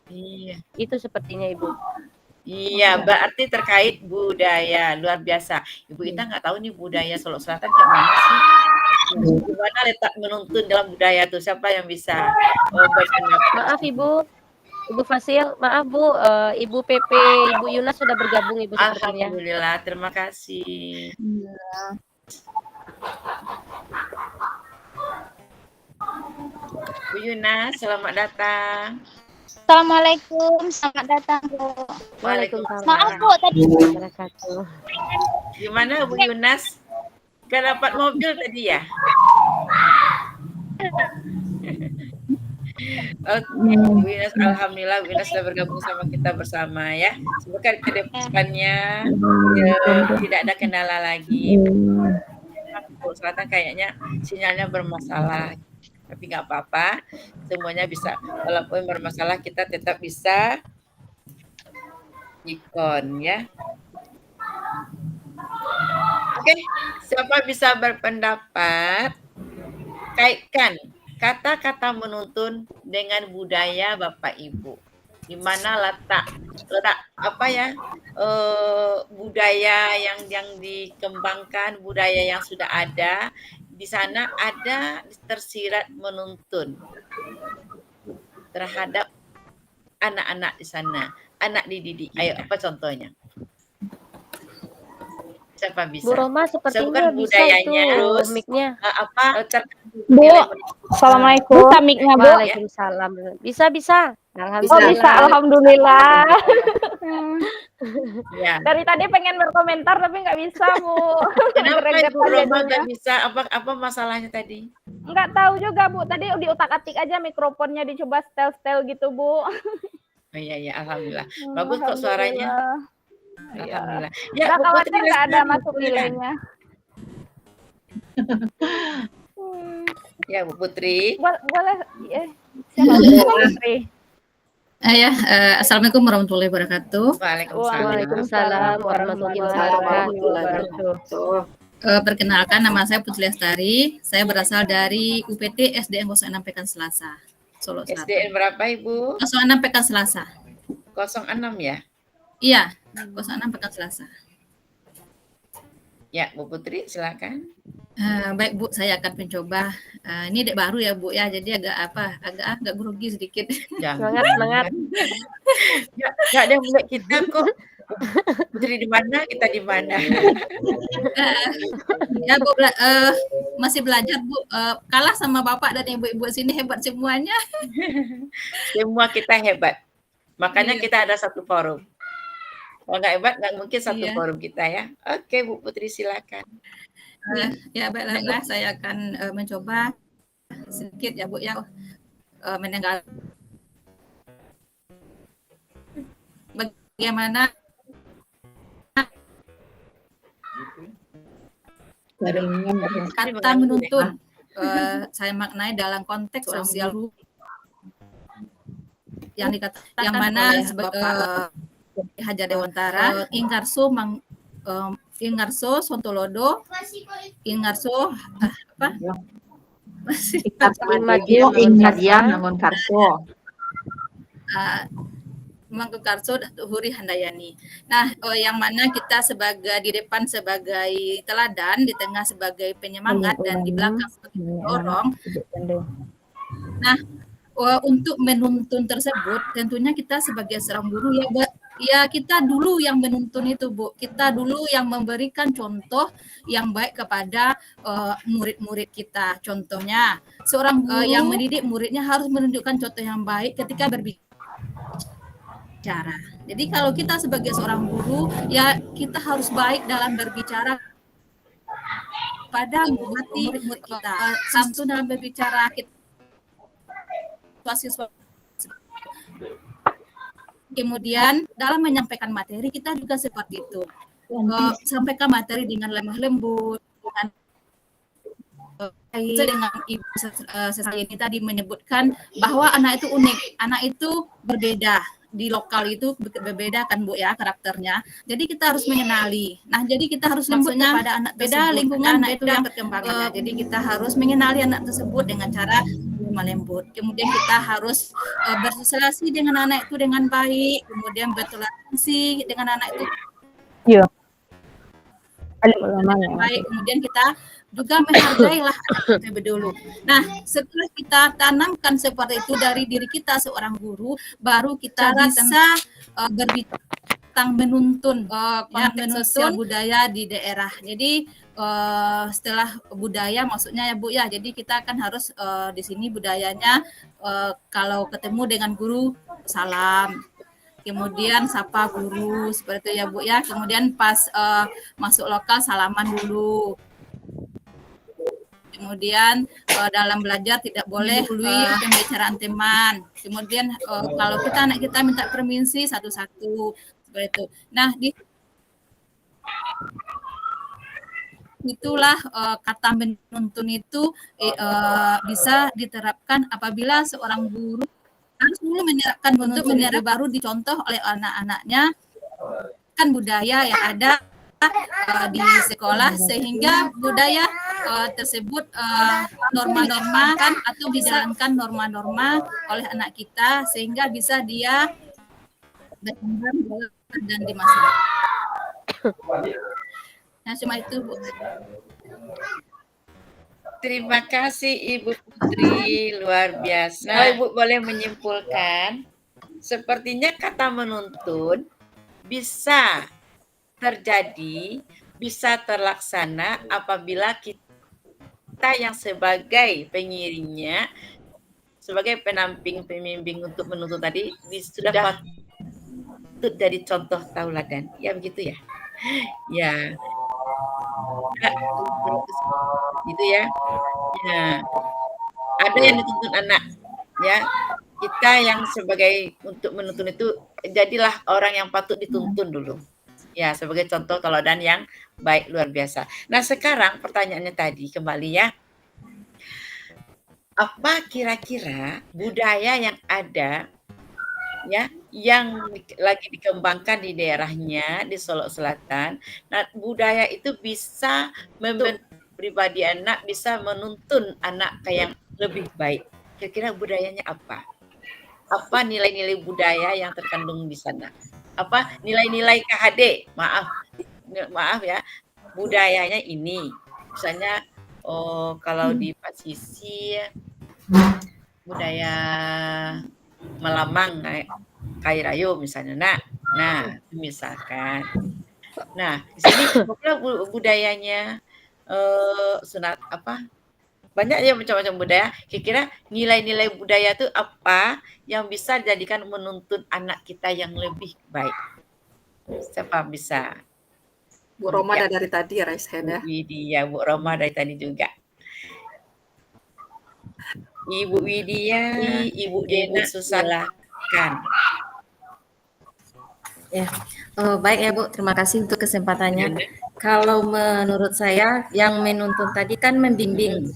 Iya. Itu sepertinya, Ibu. Iya, berarti terkait budaya luar biasa. Ibu kita nggak tahu nih budaya Solo Selatan kayak mana sih? Gimana letak menuntun dalam budaya tuh? Siapa yang bisa berpendapat? Maaf Ibu, Ibu Fasil, maaf Bu, Ibu PP, Ibu Yunas sudah bergabung Ibu sepertinya. Alhamdulillah, terima kasih. Bu Yunas, selamat datang. Assalamualaikum, selamat datang Bu. Waalaikumsalam. Maaf Bu, tadi Gimana Bu Yunas? Gak dapat mobil tadi ya? Oke, Bu Yunas, alhamdulillah Bu Yunas sudah bergabung sama kita bersama ya. Semoga ke depannya tidak ada kendala lagi. Selatan kayaknya sinyalnya bermasalah. Tapi nggak apa-apa, semuanya bisa. Walaupun bermasalah, kita tetap bisa ikon ya. Oke, siapa bisa berpendapat? Kaitkan kata-kata menuntun dengan budaya Bapak Ibu. Di mana letak apa ya? Budaya yang dikembangkan, budaya yang sudah ada. Di sana ada tersirat menuntun terhadap anak-anak di sana, anak dididik. Ayo, apa contohnya? Siapa bisa? Bu Roma sepertinya Bukan bisa itu budayanya, mic-nya. Bu, Assalamualaikum. Bisa mic-nya Bu? Waalaikumsalam. Bisa. Oh bisa, alhamdulillah. Ya. Dari tadi pengen berkomentar tapi nggak bisa Bu. Kenapa Bu Roma nggak bisa? Apa masalahnya tadi? Nggak tahu juga Bu. Tadi diutak-atik aja mikrofonnya dicoba setel-setel gitu Bu. Oh iya, alhamdulillah. Bagus kok suaranya. Alhamdulillah. Ya, nggak khawatir nggak ada masuk nilainya. Ya Bu Putri. Boleh. Siapa Bu Putri? Assalamualaikum warahmatullahi wabarakatuh. Waalaikumsalam warahmatullahi wabarakatuh. Perkenalkan, nama saya Putri Lestari. Saya berasal dari UPT SDN 06 Pekan Selasa, Solo Selatan. SDN berapa Ibu? 06 Pekan Selasa. 06 ya? Iya, 06 Pekan Selasa. Ya, Bu Putri, silakan. Baik Bu, saya akan mencoba. Ini dek baru ya Bu ya, jadi agak grogi sedikit. Semangat. Nggak ada yang melihat kita kok. Putri di mana, kita di mana. Ya Bu, masih belajar Bu. Kalah sama Bapak dan Ibu-ibu sini, hebat semuanya. Semua kita hebat. Makanya kita ada satu forum. Kalau nggak hebat, nggak mungkin satu forum kita ya. Oke Bu Putri, silakan. Ya baiklah, saya akan mencoba sedikit ya Bu ya, mendengar bagaimana kata menuntun saya maknai dalam konteks sosial yang dikatakan yang mana sebagai Hajar Dewantara, Ingarso Sontolodo, Ingarso Mangunkarso. Mangkukarso dan Huri Handayani. Nah, yang mana kita di depan sebagai teladan, di tengah sebagai penyemangat dan di belakang sebagai pendorong. Nah, untuk menuntun tersebut, tentunya kita sebagai seorang guru ya kita dulu yang menuntun itu Bu. Kita dulu yang memberikan contoh yang baik kepada murid-murid kita. Contohnya, seorang yang mendidik muridnya harus menunjukkan contoh yang baik ketika berbicara. Jadi kalau kita sebagai seorang guru, ya kita harus baik dalam berbicara pada murid-murid kita. Santun dalam berbicara kita. Siswa. Kemudian dalam menyampaikan materi kita juga seperti itu. sampaikan materi dengan lemah lembut, dengan Ibu Sesali ini tadi menyebutkan bahwa anak itu unik, anak itu berbeda. Di lokal itu berbeda kan Bu ya karakternya. Jadi kita harus mengenali. Nah, jadi kita harus lembut kepada anak beda lingkungan, anak itu yang perkembangannya. Jadi kita harus mengenali anak tersebut dengan cara lemah lembut. Kemudian kita harus bersosialisasi dengan anak itu dengan baik, kemudian bertoleransi dengan anak itu Iya. dengan baik. Kemudian kita juga menghargailah anak terlebih dulu. Nah, setelah kita tanamkan seperti itu dari diri kita seorang guru, baru kita bisa berbicara tentang menuntun konteks sosial budaya di daerah. Jadi setelah budaya maksudnya ya Bu ya, jadi kita kan harus di sini budayanya kalau ketemu dengan guru salam. Kemudian sapa guru seperti itu ya Bu ya. Kemudian pas masuk lokal salaman dulu. Kemudian dalam belajar tidak boleh dului pembicaraan teman. Kemudian kalau kita anak kita minta permisi satu-satu seperti itu. Nah, itulah kata menuntun itu bisa diterapkan apabila seorang guru harus dulu menerapkan untuk baru dicontoh oleh anak-anaknya kan budaya yang ada di sekolah sehingga budaya tersebut norma-norma kan atau dijalankan norma-norma oleh anak kita sehingga bisa dia berkembang dan di masyarakat. Nah, cuma itu Bu. Terima kasih Ibu Putri, luar biasa. Kalau Ibu boleh menyimpulkan, sepertinya kata menuntun bisa terjadi, bisa terlaksana apabila kita yang sebagai pengiringnya, sebagai penamping pembimbing untuk menuntun tadi, sudah patut jadi contoh tauladan. Ya begitu ya? Ya. Gitu ya. Ya. Ada yang dituntun anak, ya. Kita yang sebagai untuk menuntun itu jadilah orang yang patut dituntun dulu. Ya, sebagai contoh teladan yang baik luar biasa. Nah, sekarang pertanyaannya tadi kembali ya. Apa kira-kira budaya yang ada ya yang lagi dikembangkan di daerahnya di Solok Selatan. Nah, budaya itu bisa membentuk pribadi anak, bisa menuntun anak ke yang lebih baik. Kira-kira budayanya apa? Apa nilai-nilai budaya yang terkandung di sana? Apa nilai-nilai KHD? Maaf ya, budayanya ini. Misalnya kalau di pesisir budaya Melamang Kairayo misalnya. Nah, misalkan. Nah, di sini budayanya sunat apa? Banyak ya macam-macam budaya. Kira-kira nilai-nilai budaya itu apa yang bisa dijadikan menuntun anak kita yang lebih baik? Siapa bisa? Bu Roma ya. Dari tadi raise hand ya. Widya, Bu Roma dari tadi juga. Ibu Widya, Ibu Dena, silakan. Ya, baik ya Bu, terima kasih untuk kesempatannya. Kalau menurut saya yang menuntun tadi kan membimbing.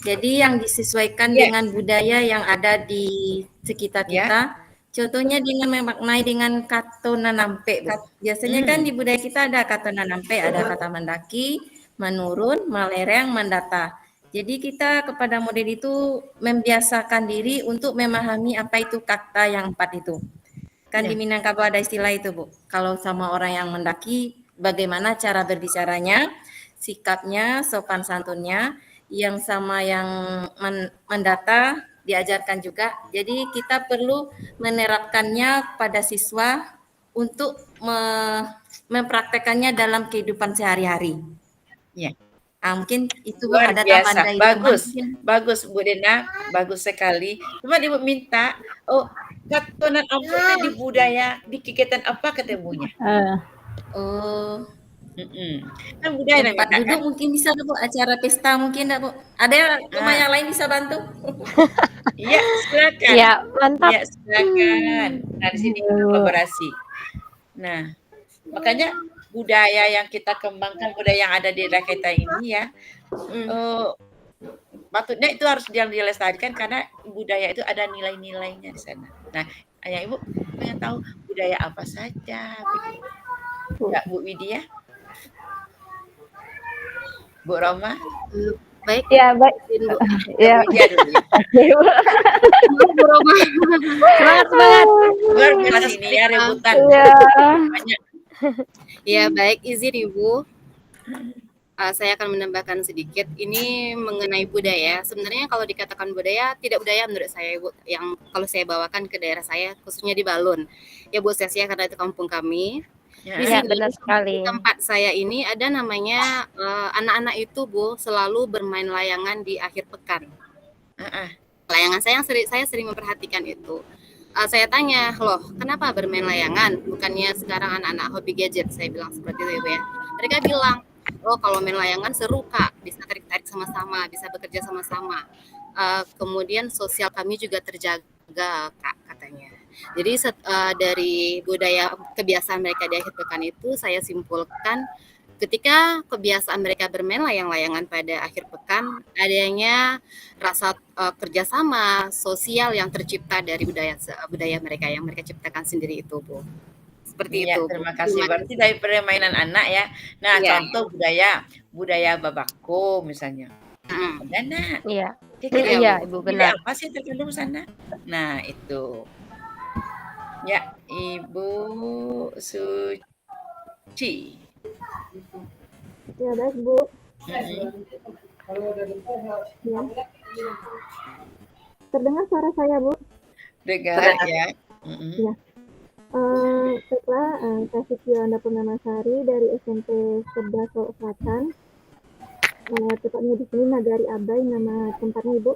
Jadi yang disesuaikan dengan budaya yang ada di sekitar kita. Contohnya dengan memaknai dengan kata nanampe. Biasanya kan di budaya kita ada kata nanampe, ada kata mendaki, menurun, melereng, mendata. Jadi kita kepada model itu membiasakan diri untuk memahami apa itu kata yang 4 itu. Kan di Minangkabau ada istilah itu Bu. Kalau sama orang yang mendaki, bagaimana cara berbicaranya, sikapnya, sopan santunnya. Yang sama yang mendata diajarkan juga. Jadi kita perlu menerapkannya pada siswa untuk mempraktekannya dalam kehidupan sehari-hari. Ya. Mungkin itu luar ada biasa. tambahan Bagus Bu Dena, bagus sekali. Cuma Ibu minta, katonan apa di budaya, di kegiatan apa ketemunya? Kan budaya tempat duduk kan? Mungkin bisa Bu, acara pesta mungkin Bu. Ada rumah yang lain bisa bantu? Iya, silakan. Ya, mantap. Ya, silakan. Nah, di sini kolaborasi. Nah, makanya budaya yang kita kembangkan, budaya yang ada di daerah kita ini ya, patutnya itu harus dilestarikan karena budaya itu ada nilai-nilainya di sana. Nah, Ayah Ibu pengen tahu budaya apa saja begitu. Ya, Bu Widya? Bu Roma? Baik. Ya, baik. Bu. Ya. Bu Widya dulu ya. Bu Roma. Semangat. Luar biasa ini ya rebutan. Iya. Banyak. Ya, baik, izin Ibu. Saya akan menambahkan sedikit ini mengenai budaya. Sebenarnya kalau dikatakan budaya, tidak budaya menurut saya, Ibu, yang kalau saya bawakan ke daerah saya, khususnya di Balun. Ya, Bu Sesia, karena itu kampung kami. Ya, Di Iya, sini, benar sekali. di tempat saya ini ada namanya anak-anak itu, Bu, selalu bermain layangan di akhir pekan. Layangan saya sering memperhatikan itu. Saya tanya, loh, kenapa bermain layangan? Bukannya sekarang anak-anak hobi gadget? Saya bilang seperti itu, Ibu ya. Mereka bilang, oh kalau main layangan seru Kak, bisa tarik-tarik sama-sama, bisa bekerja sama-sama. Kemudian sosial kami juga terjaga Kak, katanya. Jadi dari budaya kebiasaan mereka di akhir pekan itu saya simpulkan ketika kebiasaan mereka bermain layang-layangan pada akhir pekan, adanya rasa kerjasama sosial yang tercipta dari budaya mereka yang mereka ciptakan sendiri itu, Bu. Seperti Iya, itu. terima kasih. Berarti dari permainan anak ya. Nah, Iya. contoh budaya babako misalnya. Ada nak? Iya. Kira-kira Iya, Ibu, nilai benar. apa sih terkandung sana? Nah, itu. Ya, Ibu Suci. Ya, baik, Bu. Ya. Terdengar suara saya, Bu? Dengar ya. Ya. Baiklah, saya Siti Yolanda Purnamasari dari SMP 11 Solok Selatan. Tepatnya di sini Nagari Abai nama tempatnya, Ibu.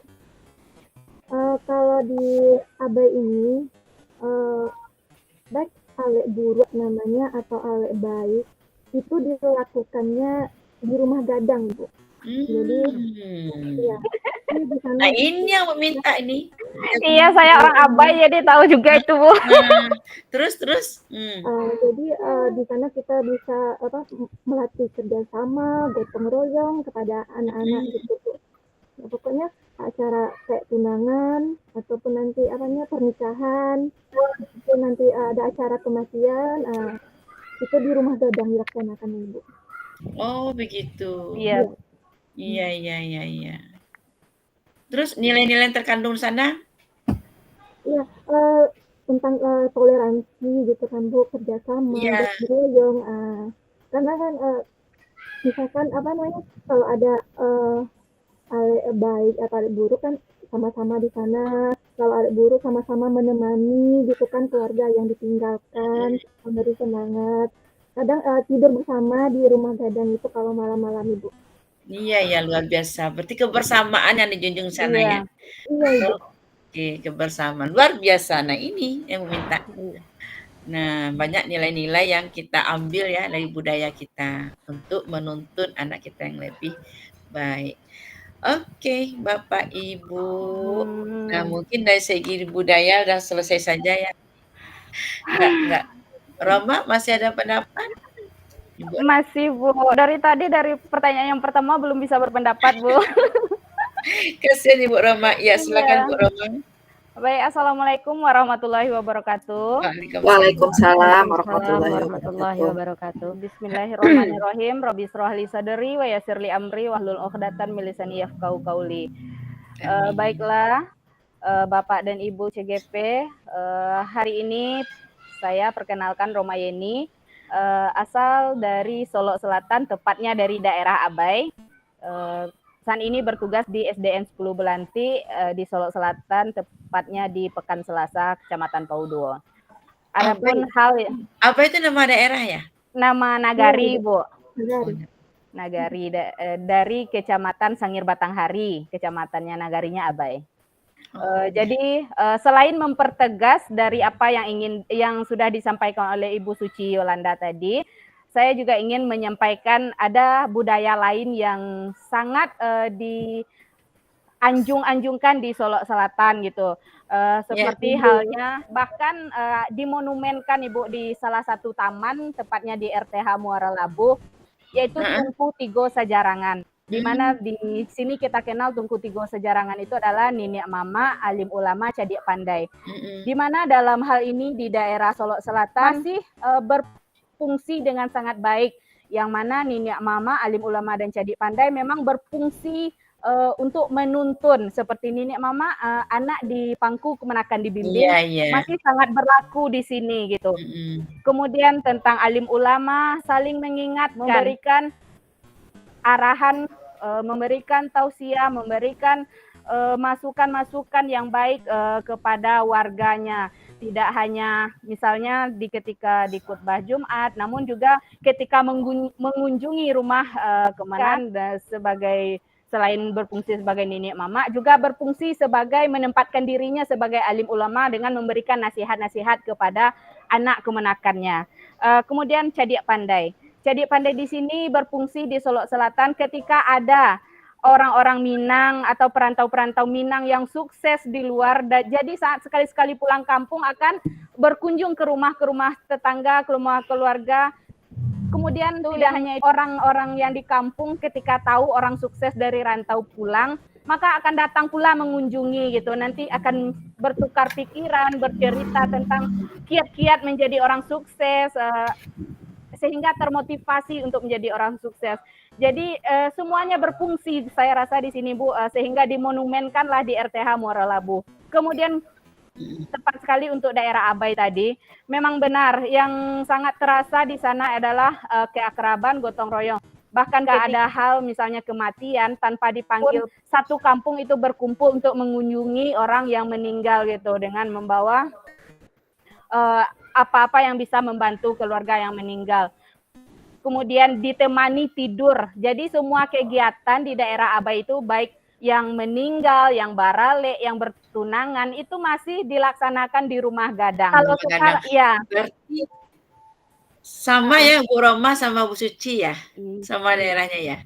Kalau di Abai ini, baik alek buruk namanya atau alek baik, itu dilakukannya di rumah gadang, Bu. Jadi, ya. Di sana, Nah, ini yang meminta ini. Iya, saya orang Abai jadi tahu juga itu, Bu. Terus. Jadi di sana kita bisa melatih kerjasama, gotong royong kepada anak-anak gitu, Bu. Ya, pokoknya acara kayak tunangan ataupun nanti pernikahan, itu nanti ada acara kematian, itu di rumah gadang dilaksanakan, Ibu. Oh, begitu. Iya. Iya. Terus nilai-nilai yang terkandung di sana? Iya, tentang toleransi gitu kan, Bu, kerjasama, gotong royong. Karena kan misalkan kalau ada alek baik atau alek buruk kan sama-sama di sana. Kalau alek buruk sama-sama menemani gitu kan keluarga yang ditinggalkan, memberi semangat. Kadang tidur bersama di rumah gadang itu kalau malam-malam, Ibu. Iya, luar biasa. Berarti kebersamaan yang dijunjung sana ya. Iya, Ibu. Oke, kebersamaan. Luar biasa. Nah, ini yang meminta. Nah, banyak nilai-nilai yang kita ambil ya dari budaya kita untuk menuntun anak kita yang lebih baik. Oke, Bapak Ibu. Nah, mungkin dari segi budaya udah selesai saja ya. Enggak. Roma masih ada pendapat? Masih, Bu. Dari pertanyaan yang pertama belum bisa berpendapat, Bu. Kasihan Ibu Roma. Ya, silakan Bu Roma. Baik, Assalamualaikum warahmatullahi wabarakatuh. Waalaikumsalam warahmatullahi wabarakatuh. Bismillahirrahmanirrahim. Rabbi shrah li sadri wa yassir li amri wahlul 'uqdatam min lisani yafqahu qauli. Baiklah, Bapak dan Ibu CGP, hari ini saya perkenalkan Roma Yeni, asal dari Solok Selatan, tepatnya dari daerah Abai. Saat ini bertugas di SDN 10 Belanti di Solok Selatan, tepatnya di Pekan Selasa, Kecamatan Pauduo. Adapun apa itu nama daerah ya? Nama Nagari, Bu. Nagari dari Kecamatan Sangir Batanghari, kecamatannya Nagarinya Abai. Jadi selain mempertegas dari apa yang sudah disampaikan oleh Ibu Suci Yolanda tadi, saya juga ingin menyampaikan ada budaya lain yang sangat anjung-anjungkan di Solok Selatan gitu. Seperti halnya bahkan dimonumenkan Ibu di salah satu taman, tepatnya di RTH Muara Labuh, yaitu Tungku Tigo Sajarangan. Di mana di sini kita kenal Tungku Tigo Sajarangan itu adalah Nenek Mama, alim ulama, cadik pandai. Di mana dalam hal ini di daerah Solok Selatan masih berfungsi dengan sangat baik, yang mana Nenek Mama, alim ulama, dan cadik pandai memang berfungsi untuk menuntun. Seperti Nenek Mama, anak di pangku kemenakan dibimbing, masih sangat berlaku di sini gitu. Kemudian tentang alim ulama, saling mengingatkan, memberikan arahan, memberikan tausiah, memberikan masukan-masukan yang baik kepada warganya. Tidak hanya misalnya ketika di khutbah Jumat, namun juga ketika mengunjungi rumah kemenakan sebagai selain berfungsi sebagai nenek mama, juga berfungsi sebagai menempatkan dirinya sebagai alim ulama dengan memberikan nasihat-nasihat kepada anak kemenakannya. Kemudian cadik pandai. Cadik pandai di sini berfungsi di Solok Selatan ketika ada orang-orang Minang atau perantau-perantau Minang yang sukses di luar. Jadi saat sekali-sekali pulang kampung akan berkunjung ke rumah tetangga, ke rumah keluarga. Kemudian tidak hanya orang-orang yang di kampung ketika tahu orang sukses dari rantau pulang, maka akan datang pula mengunjungi gitu. Nanti akan bertukar pikiran, bercerita tentang kiat-kiat menjadi orang sukses, sehingga termotivasi untuk menjadi orang sukses. Jadi semuanya berfungsi saya rasa di sini Bu, sehingga dimonumenkanlah di RTH Muara Labuh. Kemudian tepat sekali untuk daerah Abai tadi, memang benar yang sangat terasa di sana adalah keakraban, gotong royong. Bahkan nggak ada hal misalnya kematian tanpa dipanggil, satu kampung itu berkumpul untuk mengunjungi orang yang meninggal gitu, dengan membawa apa-apa yang bisa membantu keluarga yang meninggal. Kemudian ditemani tidur. Jadi semua kegiatan di daerah Abai itu baik yang meninggal, yang barale, yang bertunangan itu masih dilaksanakan di rumah gadang. Kalau sekarang ya. Berarti sama ya Bu Roma sama Bu Suci ya, sama daerahnya ya.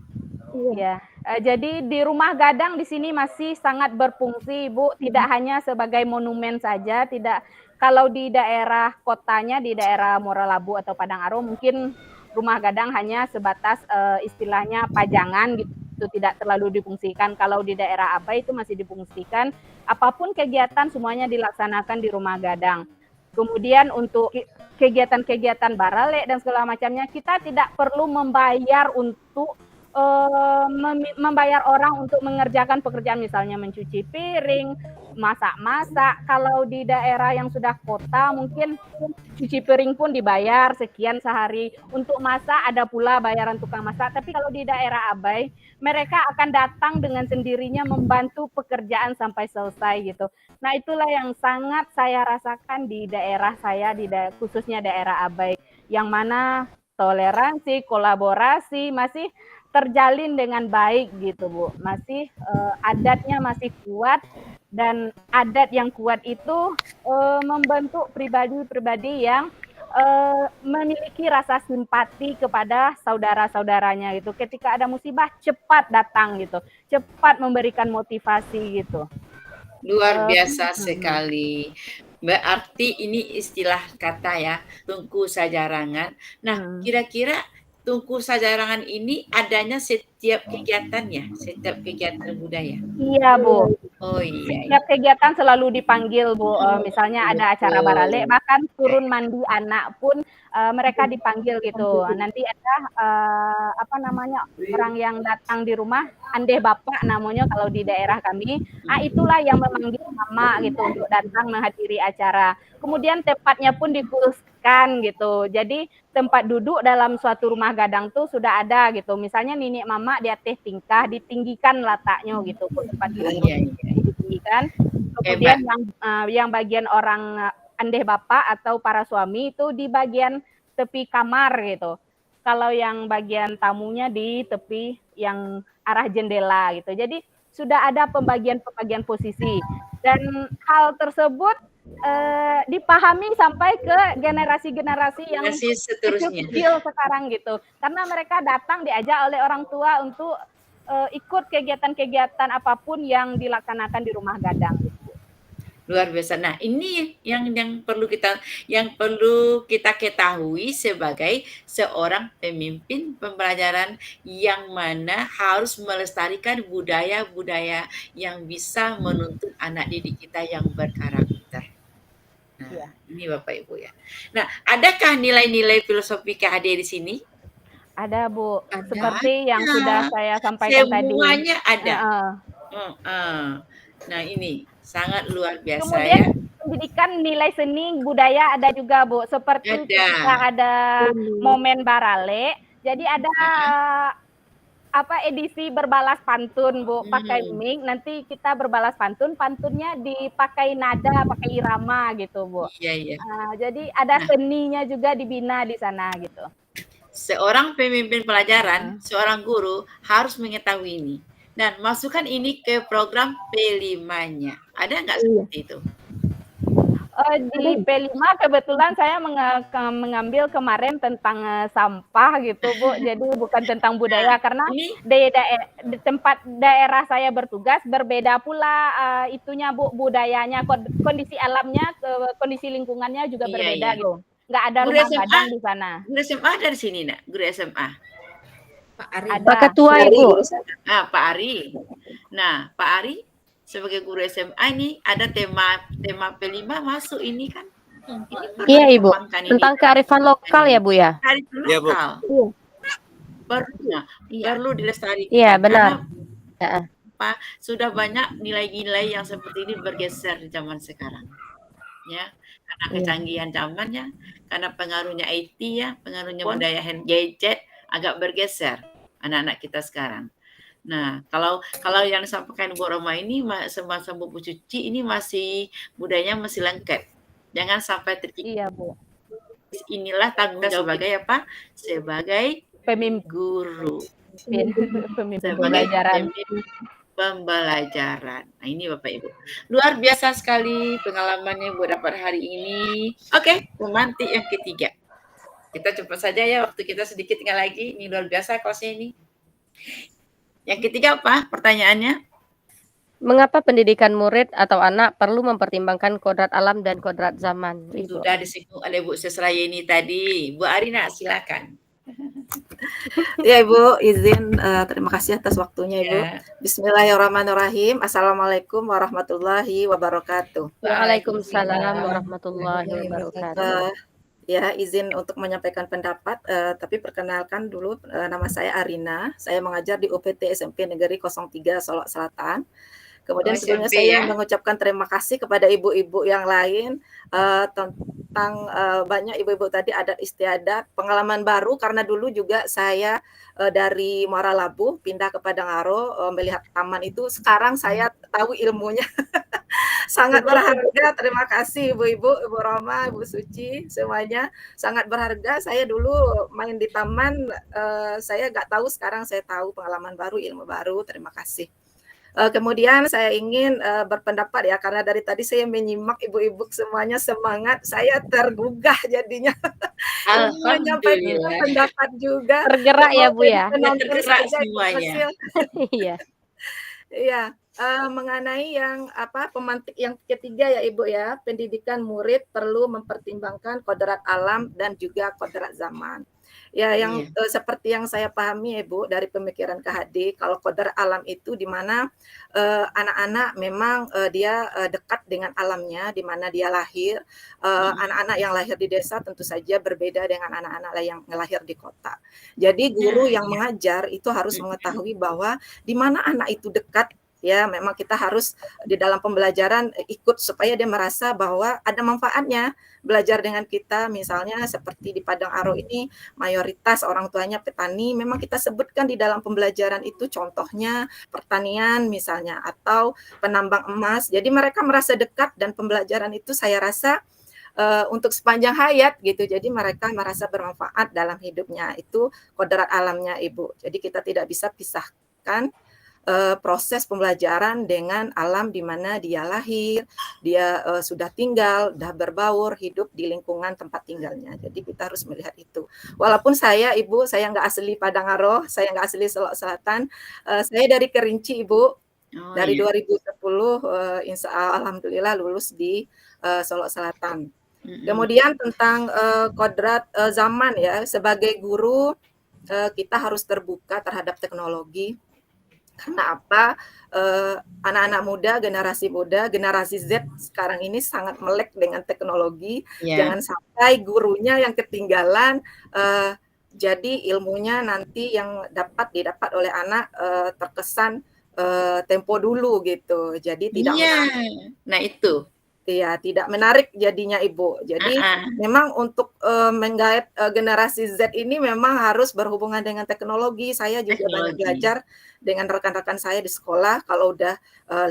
Iya. Jadi di rumah gadang di sini masih sangat berfungsi Bu, tidak hanya sebagai monumen saja, tidak. Kalau di daerah kotanya, di daerah Muara Labuh atau Padang Aro mungkin rumah gadang hanya sebatas istilahnya pajangan gitu, tidak terlalu difungsikan. Kalau di daerah Abai itu masih difungsikan, apapun kegiatan semuanya dilaksanakan di rumah gadang. Kemudian untuk kegiatan-kegiatan barale dan segala macamnya, kita tidak perlu membayar untuk membayar orang untuk mengerjakan pekerjaan, misalnya mencuci piring, masak-masak. Kalau di daerah yang sudah kota mungkin cuci piring pun dibayar sekian sehari. Untuk masak ada pula bayaran tukang masak. Tapi kalau di daerah Abai, mereka akan datang dengan sendirinya membantu pekerjaan sampai selesai gitu. Nah itulah yang sangat saya rasakan di daerah saya, khususnya daerah Abai, yang mana toleransi, kolaborasi masih terjalin dengan baik gitu Bu. Masih adatnya masih kuat, dan adat yang kuat itu membentuk pribadi-pribadi yang memiliki rasa simpati kepada saudara-saudaranya gitu. Ketika ada musibah cepat datang gitu, cepat memberikan motivasi gitu. Luar biasa sekali. Berarti ini istilah kata ya, Tungku Sajarangan. Nah, kira-kira Tungku Sajarangan ini adanya setiap kegiatan ya, setiap kegiatan budaya. Iya Bu. Oh iya. Setiap kegiatan selalu dipanggil Bu. Misalnya ada acara barale, bahkan turun mandi anak pun mereka dipanggil gitu. Nanti ada orang yang datang di rumah, andeh bapak namanya kalau di daerah kami. Itulah yang memanggil mama gitu untuk datang menghadiri acara. Kemudian tempatnya pun dikhususkan gitu. Jadi tempat duduk dalam suatu rumah gadang tuh sudah ada gitu. Misalnya nenek mama di atas tingkah, ditinggikan letaknya gitu. Tempat duduk ditinggikan. Kemudian yang bagian orang andeh bapak atau para suami itu di bagian tepi kamar gitu. Kalau yang bagian tamunya di tepi yang arah jendela gitu. Jadi sudah ada pembagian posisi. Dan hal tersebut dipahami sampai ke generasi-generasi yang kecil sekarang gitu. Karena mereka datang diajak oleh orang tua untuk ikut kegiatan-kegiatan apapun yang dilaksanakan di rumah gadang. Luar biasa. Nah, ini yang perlu kita ketahui sebagai seorang pemimpin pembelajaran yang mana harus melestarikan budaya-budaya yang bisa menuntut anak didik kita yang berkarakter. Nah, ini Bapak Ibu ya. Nah, adakah nilai-nilai filosofi KHD di sini? Ada, Bu. Seperti yang sudah saya sampaikan tadi. Semuanya ada. Nah, ini sangat luar biasa. Kemudian ya. pendidikan nilai seni budaya ada juga, Bu. Seperti ketika ada momen Barale, jadi ada edisi berbalas pantun, Bu. Pakai mic, nanti kita berbalas pantun, pantunnya dipakai nada, pakai irama gitu, Bu. Iya. Jadi ada seninya juga dibina di sana gitu. Seorang pemimpin pelajaran, seorang guru harus mengetahui ini. Dan masukkan ini ke program P5-nya. Ada nggak seperti itu? Di P5 kebetulan saya mengambil kemarin tentang sampah gitu, Bu. Jadi bukan tentang budaya karena di tempat daerah saya bertugas berbeda pula itunya, Bu, budayanya, kondisi alamnya, kondisi lingkungannya juga berbeda gitu. Nggak ada rumah gadang di sana. Guru SMA dari sini, Nak? Guru SMA? Pak Ari. Pak Ketua, Ibu. Pak Ari. Nah, Pak Ari sebagai guru SMA ini ada tema P5 masuk ini kan? Iya, Ibu. Tentang kearifan lokal ya, Bu ya? Kearifan lokal. Perlu dilestarikan. Iya, benar. Sudah banyak nilai-nilai yang seperti ini bergeser di zaman sekarang. Ya, karena kecanggihan zamannya, karena pengaruhnya IT ya, pengaruhnya budaya gadget agak bergeser anak-anak kita sekarang. Nah, kalau yang disampaikan Bu Roma ini semasa Bu Cuci ini budayanya masih lengkap. Jangan sampai terkikis. Iya, Bu. Inilah tanggung jawab sebagai apa? Sebagai pemimpin guru. Pemimpin pembelajaran. Nah, ini Bapak Ibu. Luar biasa sekali pengalamannya Bu dapat hari ini. Oke, pemantik yang ketiga. Kita cepat saja ya, waktu kita sedikit tinggal lagi. Ini luar biasa kelasnya ini. Yang ketiga apa pertanyaannya? Mengapa pendidikan murid atau anak perlu mempertimbangkan kodrat alam dan kodrat zaman? Ibu. Sudah disinggung oleh Bu Sesrayeni tadi. Bu Arina, silakan. Ya Ibu, izin terima kasih atas waktunya Ibu. Bismillahirrahmanirrahim. Assalamualaikum warahmatullahi wabarakatuh. Waalaikumsalam warahmatullahi wabarakatuh. Ya, izin untuk menyampaikan pendapat, tapi perkenalkan dulu nama saya Arina. Saya mengajar di UPT SMP Negeri 03 Solok Selatan. Kemudian sebelumnya saya mengucapkan terima kasih kepada ibu-ibu yang lain tentang banyak ibu-ibu tadi adat istiadat, pengalaman baru karena dulu juga saya dari Muara Labuh pindah ke Padangaro melihat taman itu. Sekarang saya tahu ilmunya. Sangat berharga. Terima kasih ibu-ibu, Ibu Roma, Ibu Suci, semuanya sangat berharga. Saya dulu main di taman, saya nggak tahu, sekarang saya tahu pengalaman baru, ilmu baru. Terima kasih. Kemudian saya ingin berpendapat ya, karena dari tadi saya menyimak ibu-ibu semuanya semangat, saya tergugah jadinya. Menyampaikan pendapat juga. Tergerak ya Bu ya. Tergerak semuanya. Iya. Iya. Mengenai yang pemantik yang ketiga ya Ibu ya, pendidikan murid perlu mempertimbangkan kodrat alam dan juga kodrat zaman. Ya, yang seperti yang saya pahami ya Ibu dari pemikiran KHD, kalau kodrat alam itu di mana anak-anak memang dia dekat dengan alamnya, di mana dia lahir. Anak-anak yang lahir di desa tentu saja berbeda dengan anak-anak yang lahir di kota. Jadi guru yang mengajar itu harus mengetahui bahwa di mana anak itu dekat, ya memang kita harus di dalam pembelajaran ikut supaya dia merasa bahwa ada manfaatnya belajar dengan kita. Misalnya seperti di Padangaro ini mayoritas orang tuanya petani, memang kita sebutkan di dalam pembelajaran itu contohnya pertanian misalnya atau penambang emas. Jadi mereka merasa dekat dan pembelajaran itu saya rasa untuk sepanjang hayat gitu. Jadi mereka merasa bermanfaat dalam hidupnya. Itu kodrat alamnya Ibu. Jadi kita tidak bisa pisahkan proses pembelajaran dengan alam di mana dia lahir, dia sudah tinggal, sudah berbaur, hidup di lingkungan tempat tinggalnya. Jadi kita harus melihat itu. Walaupun saya, Ibu, saya nggak asli Padangaroh, saya nggak asli Solok Selatan, saya dari Kerinci, Ibu. Dari 2010, alhamdulillah lulus di Solok Selatan. Kemudian tentang kodrat zaman ya, sebagai guru kita harus terbuka terhadap teknologi. Karena apa? Anak-anak muda, generasi Z sekarang ini sangat melek dengan teknologi. Jangan sampai gurunya yang ketinggalan, jadi ilmunya nanti yang didapat oleh anak terkesan tempo dulu gitu. Jadi tidak menarik. Nah itu. Iya, tidak menarik jadinya Ibu. Jadi memang untuk menggait generasi Z ini memang harus berhubungan dengan teknologi. Saya juga banyak belajar dengan rekan-rekan saya di sekolah. Kalau udah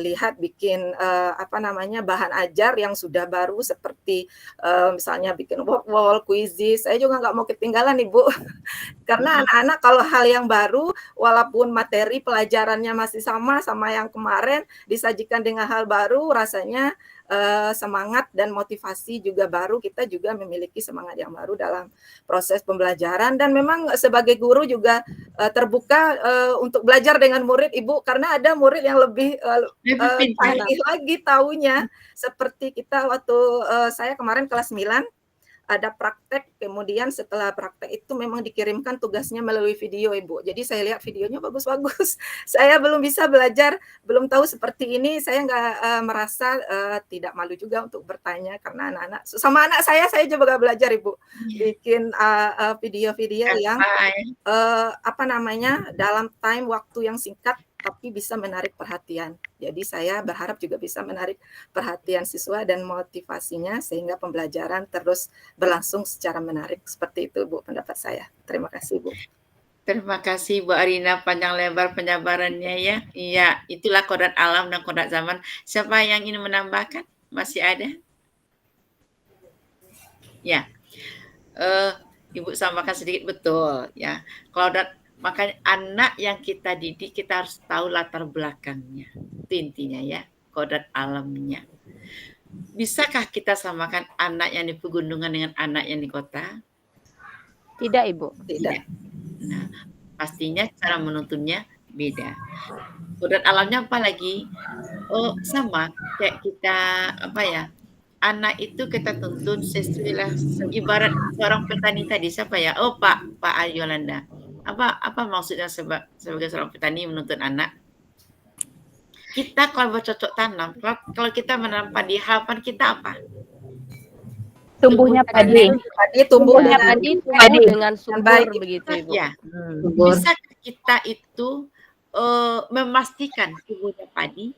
lihat bikin bahan ajar yang sudah baru seperti misalnya bikin work wall, quizzes, saya juga nggak mau ketinggalan Ibu. Karena anak-anak kalau hal yang baru, walaupun materi pelajarannya masih sama yang kemarin, disajikan dengan hal baru, rasanya semangat dan motivasi juga baru. Kita juga memiliki semangat yang baru dalam proses pembelajaran, dan memang sebagai guru juga terbuka untuk belajar dengan murid Ibu, karena ada murid yang lebih canggih lagi taunya. Seperti kita waktu saya kemarin kelas 9 ada praktek, kemudian setelah praktek itu memang dikirimkan tugasnya melalui video Ibu. Jadi saya lihat videonya bagus-bagus. Saya belum bisa belajar, belum tahu seperti ini. Saya nggak merasa tidak malu juga untuk bertanya, karena anak-anak sama anak saya juga belajar Ibu. Bikin video-video yang dalam time waktu yang singkat tapi bisa menarik perhatian. Jadi saya berharap juga bisa menarik perhatian siswa dan motivasinya sehingga pembelajaran terus berlangsung secara menarik. Seperti itu Bu pendapat saya. Terima kasih Bu. Terima kasih Bu Arina, panjang lebar penjabarannya ya. Iya, itulah kodrat alam dan kodrat zaman. Siapa yang ingin menambahkan? Masih ada? Ya. Ibu sampaikan sedikit, betul ya. Kodrat, makanya anak yang kita didik kita harus tahu latar belakangnya. Itu intinya ya, kodrat alamnya. Bisakah kita samakan anak yang di pegunungan dengan anak yang di kota? Tidak, Ibu. Tidak. Nah, pastinya cara menuntunnya beda. Kodrat alamnya apa lagi? Oh, sama kayak kita anak itu kita tuntun sesuai, ibarat seorang petani tadi, siapa ya? Oh, Pak Ayolanda. Apa maksudnya sebagai seorang petani menuntun anak? Kita kalau bercocok tanam, kalau kita menanam padi, harapan kita apa? Tumbuhnya padi. Tumbuhnya padi dengan subur begitu Ibu. Ya. Bisa kita itu memastikan tumbuhnya padi?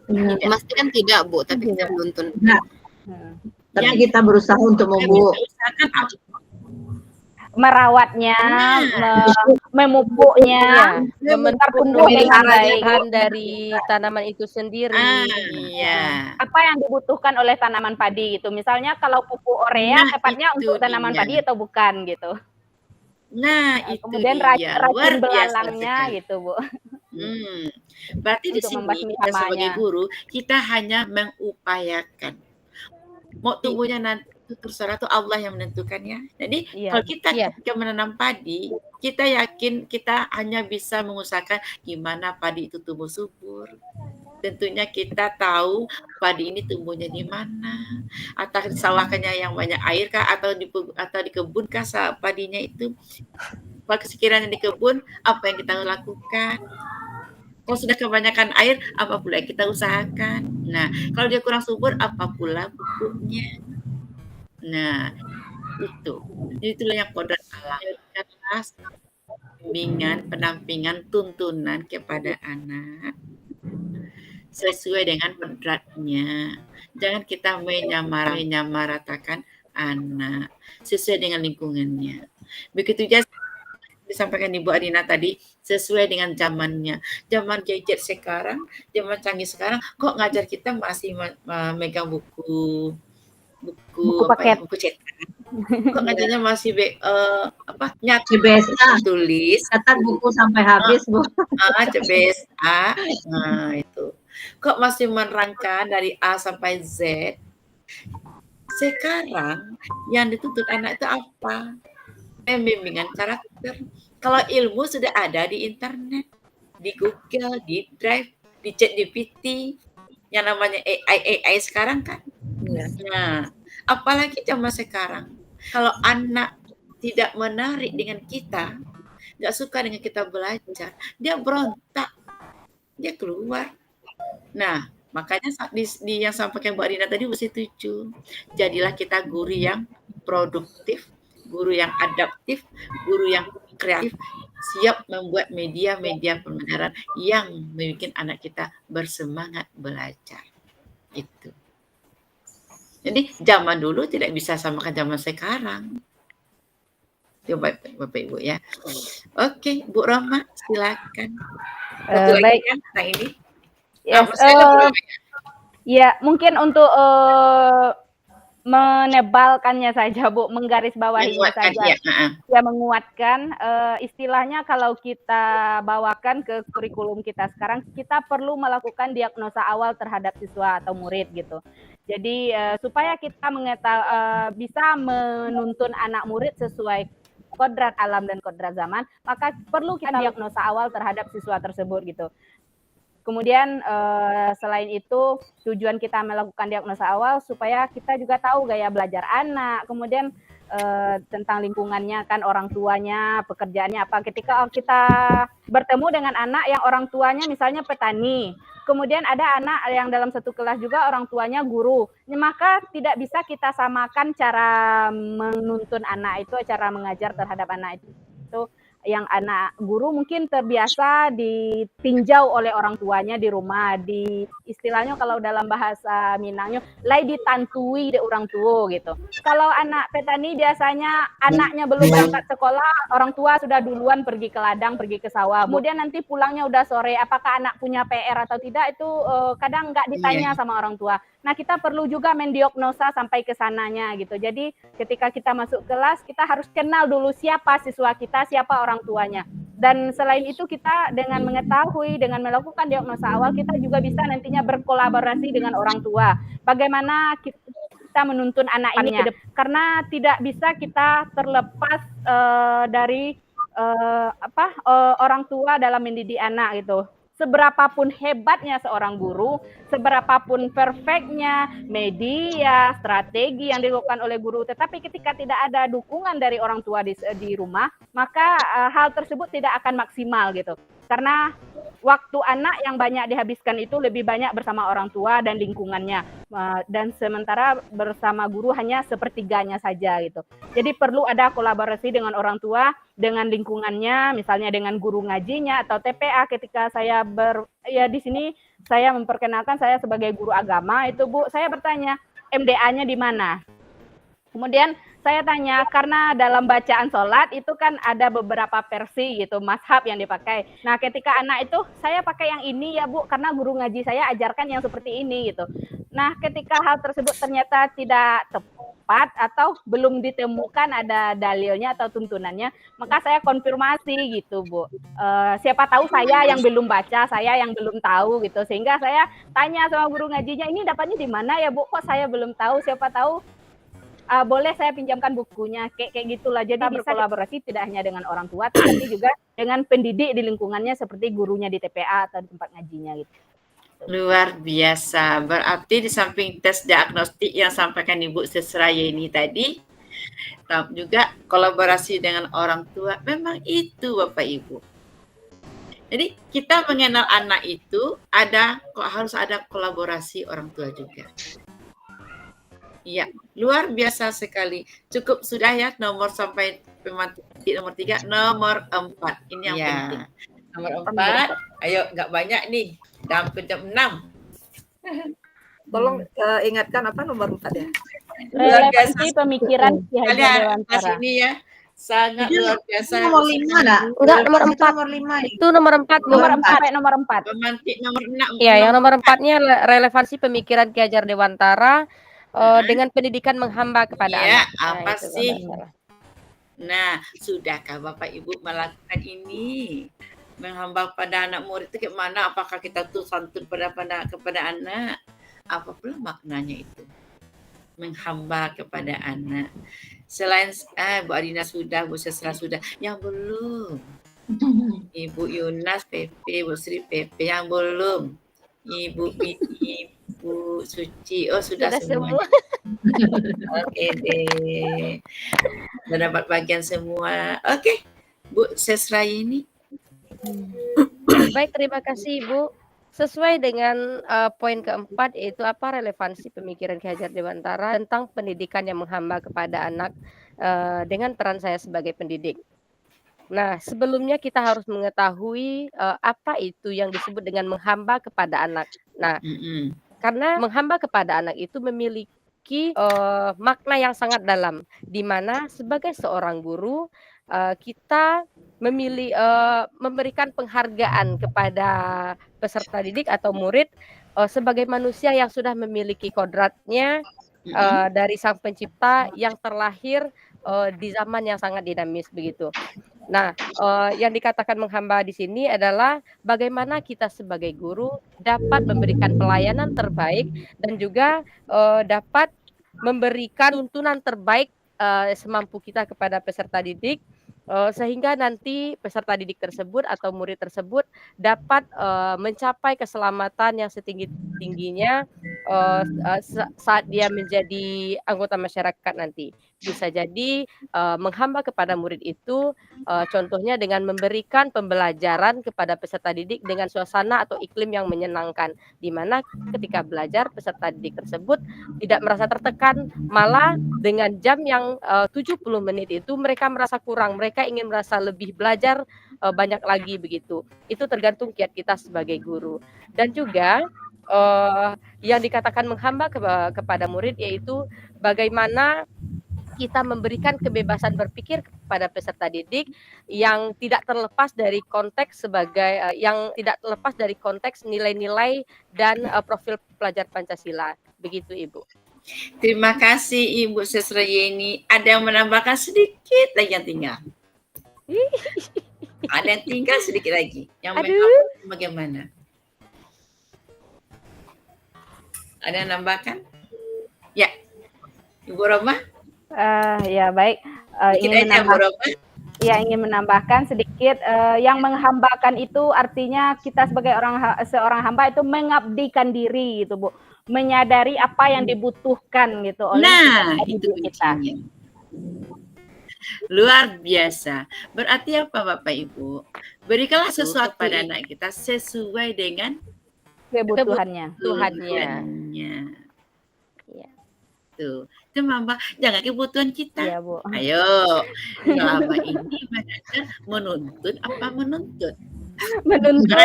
Memastikan tidak Bu, tapi kita menuntun. Tapi kita berusaha untuk merawatnya, memupuknya, memelihara dari tanaman itu sendiri. Apa yang dibutuhkan oleh tanaman padi gitu. Misalnya kalau pupuk urea tepatnya untuk tanaman padi atau bukan gitu. Kemudian racun belalangnya gitu Bu. Berarti di sini kita sebagai guru kita hanya mengupayakan. Mau tumbuhnya nanti itu terserah, tuh Allah yang menentukannya. Jadi kalau kita ketika menanam padi, kita yakin kita hanya bisa mengusahakan gimana padi itu tumbuh subur. Tentunya kita tahu padi ini tumbuhnya di mana, atau sawahnya yang banyak air kah, atau di kebun kah padinya itu. Kalau sekiranya di kebun, apa yang kita lakukan? Kalau sudah kebanyakan air, apa pula yang kita usahakan? Nah, kalau dia kurang subur, apa pula pupuknya? Nah, itulah yang kodrat alam. Bimbingan, pendampingan, tuntunan kepada anak sesuai dengan kodratnya. Jangan kita menyamaratakan anak sesuai dengan lingkungannya. Begitu juga disampaikan Ibu Arina tadi, sesuai dengan zamannya. Zaman gadget sekarang, zaman canggih sekarang, kok ngajar kita masih memegang buku paket. Buku cetak. Kok ngajarnya masih nyata CBSA. tulis. Catat buku sampai habis, Bu. CBSA. Nah, itu. Kok masih menerangkan dari A sampai Z? Sekarang yang dituntut anak itu apa? Pembimbingan karakter. Kalau ilmu sudah ada di internet, di Google, di Drive, di ChatGPT, yang namanya AI sekarang kan. Nah, apalagi zaman sekarang. Kalau anak tidak menarik dengan kita, nggak suka dengan kita belajar, dia berontak, dia keluar. Nah, makanya di yang sampaikan Bu Adina tadi, Bu setuju. Jadilah kita guru yang produktif, guru yang adaptif, guru yang kreatif, siap membuat media-media pembelajaran yang membuat anak kita bersemangat belajar. Itu. Jadi zaman dulu tidak bisa samakan zaman sekarang. Coba Bapak Ibu ya. Oke, Bu Roma silakan. Baik. Ya, nah ini. Yes, ya mungkin untuk menebalkannya saja Bu, menggarisbawahinya saja, ya menguatkan. Istilahnya kalau kita bawakan ke kurikulum kita sekarang, kita perlu melakukan diagnosa awal terhadap siswa atau murid gitu. Jadi supaya kita bisa menuntun anak murid sesuai kodrat alam dan kodrat zaman, maka perlu kita diagnosa awal terhadap siswa tersebut gitu. Kemudian selain itu tujuan kita melakukan diagnosa awal supaya kita juga tahu gaya belajar anak, kemudian tentang lingkungannya kan, orang tuanya, pekerjaannya apa. Ketika kita bertemu dengan anak yang orang tuanya misalnya petani, kemudian ada anak yang dalam satu kelas juga orang tuanya guru, maka tidak bisa kita samakan cara menuntun anak itu, cara mengajar terhadap anak itu. Yang anak guru mungkin terbiasa ditinjau oleh orang tuanya di rumah, di istilahnya kalau dalam bahasa Minangnya lai ditantui de orang tua gitu. Kalau anak petani biasanya anaknya belum berangkat sekolah, orang tua sudah duluan pergi ke ladang, pergi ke sawah. Kemudian nanti pulangnya udah sore, apakah anak punya PR atau tidak itu kadang nggak ditanya sama orang tua. Nah, kita perlu juga mendiagnosa sampai ke sananya gitu. Jadi ketika kita masuk kelas, kita harus kenal dulu siapa siswa kita, siapa orang tuanya. Dan selain itu kita dengan mengetahui, dengan melakukan diagnosa awal, kita juga bisa nantinya berkolaborasi dengan orang tua. Bagaimana kita menuntun anak ini, karena tidak bisa kita terlepas dari orang tua dalam mendidik anak gitu. Seberapapun hebatnya seorang guru, seberapapun perfectnya media, strategi yang dilakukan oleh guru, tetapi ketika tidak ada dukungan dari orang tua di rumah, maka hal tersebut tidak akan maksimal gitu. Karena waktu anak yang banyak dihabiskan itu lebih banyak bersama orang tua dan lingkungannya, dan sementara bersama guru hanya sepertiganya saja gitu. Jadi perlu ada kolaborasi dengan orang tua, dengan lingkungannya, misalnya dengan guru ngajinya atau TPA. Ketika saya di sini saya memperkenalkan saya sebagai guru agama itu Bu, saya bertanya MDA-nya di mana. Kemudian saya tanya, karena dalam bacaan sholat itu kan ada beberapa versi gitu, mazhab yang dipakai. Nah, ketika anak itu, saya pakai yang ini ya Bu, karena guru ngaji saya ajarkan yang seperti ini gitu. Nah, ketika hal tersebut ternyata tidak tepat atau belum ditemukan ada dalilnya atau tuntunannya, maka saya konfirmasi gitu Bu. Siapa tahu saya yang belum baca, saya yang belum tahu gitu. Sehingga saya tanya sama guru ngajinya, ini dapatnya di mana ya Bu? Kok saya belum tahu, siapa tahu boleh saya pinjamkan bukunya, kayak gitulah. Jadi bisa berkolaborasi tidak hanya dengan orang tua, tapi juga dengan pendidik di lingkungannya seperti gurunya di TPA atau di tempat ngajinya gitu. Luar biasa. Berarti di samping tes diagnostik yang sampaikan Ibu Sesrayeni tadi, juga kolaborasi dengan orang tua. Memang itu Bapak Ibu. Jadi kita mengenal anak itu harus ada kolaborasi orang tua juga. Iya, luar biasa sekali. Cukup sudah ya nomor sampai pemantik nomor 3, nomor 4. Ini yang penting. Nomor 4, ayo nggak banyak nih. Udah hampir jam 6. Tolong ingatkan apa nomor 4 ya? Relevansi pemikiran Ki Hajar Dewantara. Ini ya. Sangat luar biasa. Nomor 5 enggak? Enggak, nomor 4. Nomor 5. Itu nomor 4, nomor 4 sampai nomor 4. Pemantik nomor 6. Iya, yang nomor 4-nya relevansi pemikiran Ki Hajar Dewantara. dengan pendidikan menghamba kepada Ya, anak. Nah, apa itu sih? kalau nggak salah. Nah, sudahkah Bapak Ibu melakukan ini? Menghamba pada anak murid itu kayak mana? Apakah kita tuh santun kepada anak? Apa pula maknanya itu? Menghamba kepada anak. Selain Bu Adina sudah, Bu Sesra sudah, yang belum. Ibu Yunas PP, Bu Sri PP yang belum. Ibu Suci, oh sudah semua. Oke deh. Sudah dapat bagian semua. Oke, Bu Sesra ini. Baik, terima kasih Ibu. Sesuai dengan poin keempat, yaitu apa relevansi pemikiran Ki Hajar Dewantara tentang pendidikan yang menghamba kepada anak dengan peran saya sebagai pendidik. Nah, sebelumnya kita harus mengetahui apa itu yang disebut dengan menghamba kepada anak. Nah, karena menghamba kepada anak itu memiliki makna yang sangat dalam, di mana sebagai seorang guru kita memberikan penghargaan kepada peserta didik atau murid sebagai manusia yang sudah memiliki kodratnya dari Sang Pencipta yang terlahir di zaman yang sangat dinamis begitu. Nah, yang dikatakan menghamba di sini adalah bagaimana kita sebagai guru dapat memberikan pelayanan terbaik dan juga dapat memberikan tuntunan terbaik semampu kita kepada peserta didik sehingga nanti peserta didik tersebut atau murid tersebut dapat mencapai keselamatan yang setinggi-tingginya saat dia menjadi anggota masyarakat nanti. Bisa jadi menghamba kepada murid itu contohnya dengan memberikan pembelajaran kepada peserta didik dengan suasana atau iklim yang menyenangkan, di mana ketika belajar peserta didik tersebut tidak merasa tertekan, malah dengan jam yang 70 menit itu mereka merasa kurang, mereka ingin merasa lebih belajar banyak lagi begitu. Itu tergantung kiat kita sebagai guru. Dan juga yang dikatakan menghamba kepada murid yaitu bagaimana kita memberikan kebebasan berpikir kepada peserta didik yang tidak terlepas dari konteks nilai-nilai dan profil pelajar Pancasila. Begitu Ibu. Terima kasih Ibu Sesra Yeni. Ada yang menambahkan sedikit lagi yang tinggal. Ada yang tinggal sedikit lagi. Yang bagaimana? Ada yang nambahkan? Ya, Ibu Roma. Ya baik. Ingin menambahkan sedikit. Yang menghambakan itu artinya kita sebagai seorang hamba itu mengabdikan diri gitu Bu, menyadari apa yang dibutuhkan gitu oleh itu kita. Luar biasa. Berarti apa Bapak Ibu? Berikanlah sesuatu pada anak kita sesuai dengan kebutuhannya. Ya. Tuh, itu Mbak, jangan kebutuhan kita. Ya, Bu. Ayo, selama ini belajar menuntut apa menuntut? Menuntut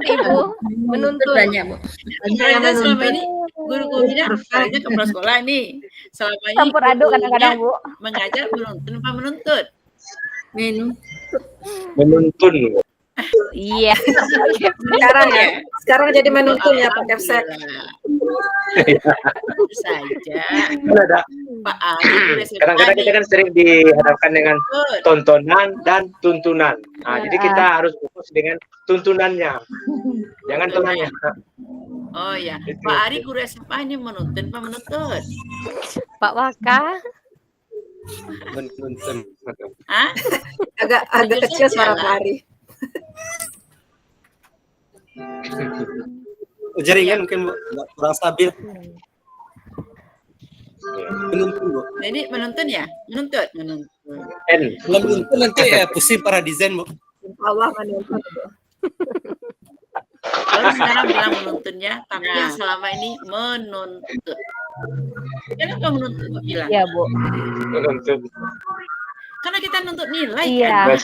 Ibu, menuntut banyak Bu. Selama ini guru bilang harusnya kepala sekolah nih. Selama ini campur aduk kadang-kadang Bu. Mengajar menuntut apa menuntut? Menuntun. Iya. Sekarang jadi menuntun ya Pak Kepsek. Saja. Pak Ali. Kadang-kadang kita kan sering dihadapkan dengan tontonan dan tuntunan. Nah, jadi kita harus fokus dengan tuntunannya. Jangan tonannya. Oh ya, Pak Ari guru SMA-nya menuntun apa menuntut? Pak Waka. Menuntun. Hah? Agak kecil suara Pak Ari. Jaringan mungkin kurang stabil. Menuntun Bu. Jadi menuntun ya? Menuntut. Kalau menuntun nanti pusing para desain Bu. Allah menuntun. Kalau sekarang bilang menuntunnya, tapi yang selama ini menuntut. Kenapa menuntut bilang? Iya Bu. Menuntun. Karena kita nuntut nilai Iya. kan?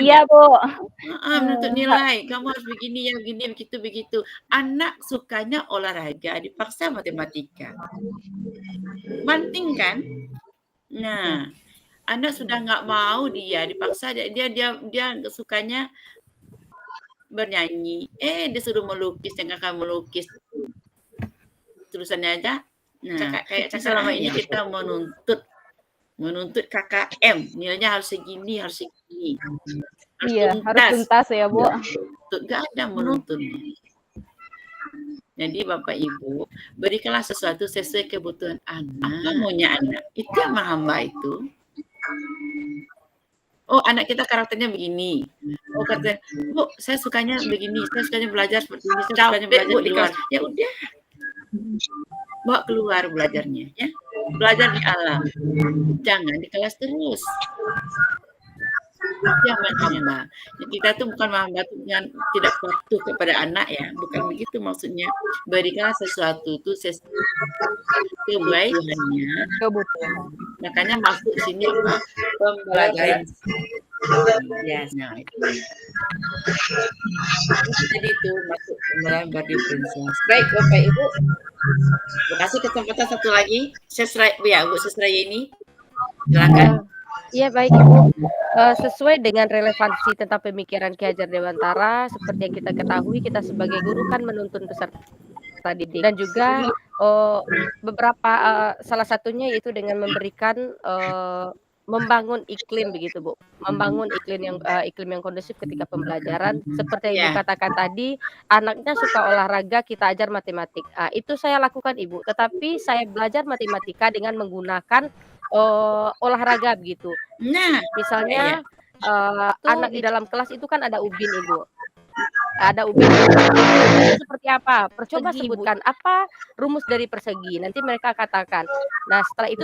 Iya Bu. Menuntut nilai. Kamu harus begini ya, begini, begitu. Anak sukanya olahraga, dipaksa matematika. Banting kan? Nah, anak sudah nggak mau dia dipaksa dia sukanya bernyanyi. Dia suruh melukis, jangan kamu melukis. Tulisannya aja Nah, kayak selama ini kita menuntut KKM, nilainya harus segini, harus segini. Harus tuntas ya, Bu. Nggak ada menuntunnya. Jadi Bapak Ibu, berikanlah sesuatu sesuai kebutuhan anak. Apa maunya anak? Itu yang menghamba itu. Oh, anak kita karakternya begini. Oh, karakternya, Bu, saya sukanya begini, saya sukanya belajar seperti ini, saya sukanya belajar di luar. Ya udah, bawa keluar belajarnya, ya. Belajar di alam, jangan di kelas terus. Yang menghamba. Kita tuh bukan menghamba dengan tidak patuh kepada anak ya, bukan begitu maksudnya. Berikanlah sesuatu itu kebaikannya. Makanya masuk sini apa? Pembelajaran. Yes, nah itu. Jadi itu masuk pembelajaran berdiferensiasi. Baik Bapak Ibu, kasih kesempatan satu lagi. Bu Sesra ini, silakan. Iya baik Ibu, sesuai dengan relevansi tentang pemikiran Ki Hajar Dewantara, seperti yang kita ketahui, kita sebagai guru kan menuntun peserta didik dan juga beberapa salah satunya yaitu dengan memberikan membangun iklim begitu Bu, membangun iklim yang kondusif ketika pembelajaran. Seperti yang Ibu katakan tadi, anaknya suka olahraga, kita ajar matematik. Itu saya lakukan Ibu, tetapi saya belajar matematika dengan menggunakan olahraga begitu. Nah, misalnya anak di dalam kelas itu kan ada ubin Ibu. Ada ubin. Seperti apa? Percoba sebutkan apa rumus dari persegi. Nanti mereka katakan. Nah, setelah itu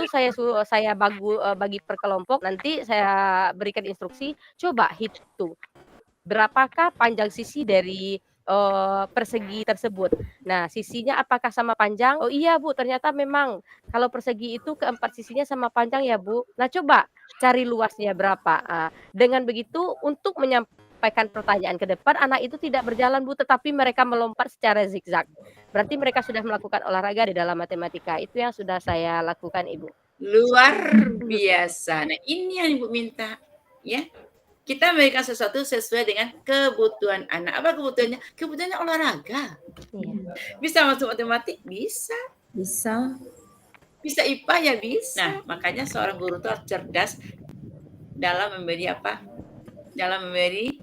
saya bagi per kelompok. Nanti saya berikan instruksi, coba hitung. Berapakah panjang sisi dari persegi tersebut. Nah, sisinya apakah sama panjang? Oh iya Bu, ternyata memang kalau persegi itu keempat sisinya sama panjang ya Bu. Nah, coba cari luasnya berapa. Dengan begitu untuk menyampaikan pertanyaan ke depan, anak itu tidak berjalan Bu, tetapi mereka melompat secara zigzag. Berarti mereka sudah melakukan olahraga di dalam matematika. Itu yang sudah saya lakukan Ibu. Luar biasa. Nah, ini yang Ibu minta, ya. Kita memberikan sesuatu sesuai dengan kebutuhan anak. Apa kebutuhannya? Kebutuhannya olahraga. Bisa masuk matematik? Bisa. Bisa IPA ya bisa. Nah, makanya seorang guru itu harus cerdas dalam memberi apa? Dalam memberi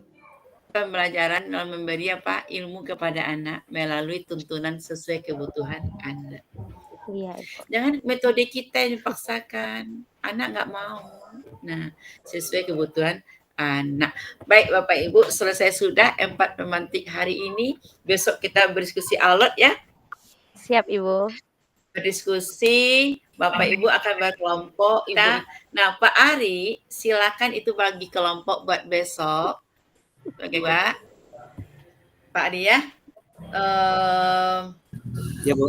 pembelajaran, dalam memberi apa? Ilmu kepada anak melalui tuntunan sesuai kebutuhan anak. Jangan metode kita yang dipaksakan. Anak nggak mau. Nah, sesuai kebutuhan anak. Baik Bapak Ibu, selesai sudah 4 pemantik hari ini. Besok kita berdiskusi alot ya. Siap Ibu. Berdiskusi, Bapak Ibu akan berkelompok. Nah Pak Ari, silakan itu bagi kelompok buat besok. Bagaimana? Pak Ari ya. Ya Bu.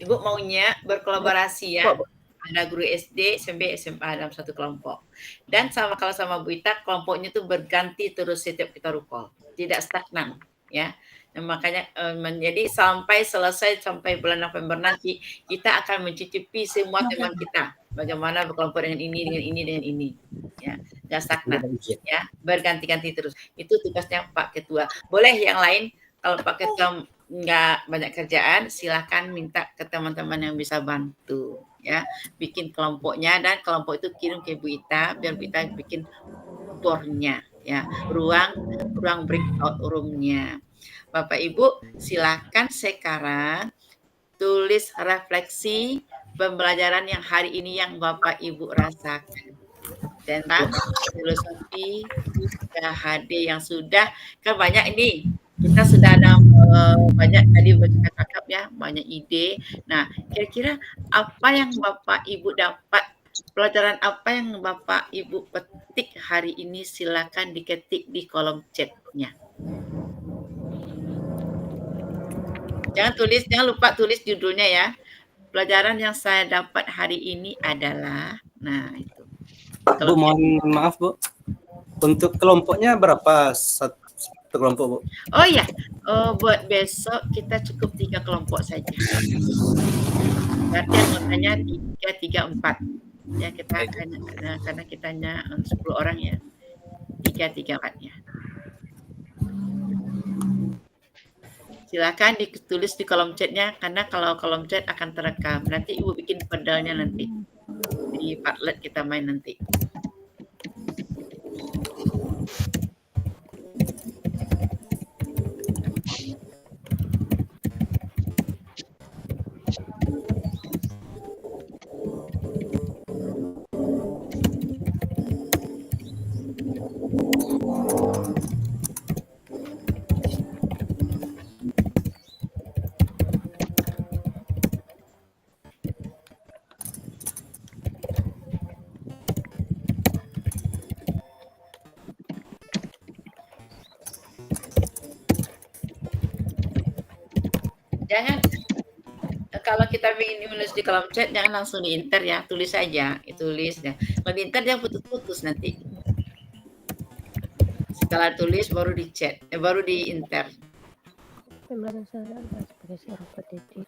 Ibu maunya berkolaborasi ya. Ada guru SD, SMP, SMA dalam satu kelompok. Dan kalau sama Bu Ita, kelompoknya itu berganti terus setiap kita rukol. Tidak stagnan, ya. Nah, makanya jadi sampai selesai sampai bulan November nanti kita akan mencicipi semua teman kita. Bagaimana berkelompok dengan ini, ya. Tidak stagnan, ya. Berganti-ganti terus. Itu tugasnya Pak Ketua. Boleh yang lain kalau Pak Ketua nggak banyak kerjaan, silakan minta ke teman-teman yang bisa bantu. Ya, bikin kelompoknya dan kelompok itu kirim ke Bu Ita biar Bu Ita bikin bornya ya, ruang breakout roomnya. Bapak Ibu silakan sekarang tulis refleksi pembelajaran yang hari ini yang Bapak Ibu rasakan tentang filosofi KHD yang sudah kan banyak ini. Kita sudah ada banyak tadi bercakap ya, banyak ide. Nah, kira-kira apa yang Bapak Ibu dapat, pelajaran apa yang Bapak Ibu petik hari ini, silakan diketik di kolom chat-nya. Jangan lupa tulis judulnya ya. Pelajaran yang saya dapat hari ini adalah, nah itu. Bu, mohon maaf Bu, untuk kelompoknya berapa satu kelompok Bu? Oh ya, buat besok kita cukup 3 kelompok saja. Berarti anggotanya 3, 4. Ya kita akan, karena kita hanya 10 orang ya, 3, 4 ya. Silakan ditulis di kolom chatnya, karena kalau kolom chat akan terekam. Nanti Ibu bikin pedalnya nanti. Di Padlet kita main nanti. Jangan, kalau kita ingin nulis di kolom chat jangan langsung diinter ya, tulis saja, tulis ya. Kalau diinter jangan putus-putus nanti. Setelah tulis baru di chat, baru diinter. Pembelajaran saya sebagai seorang pendidik.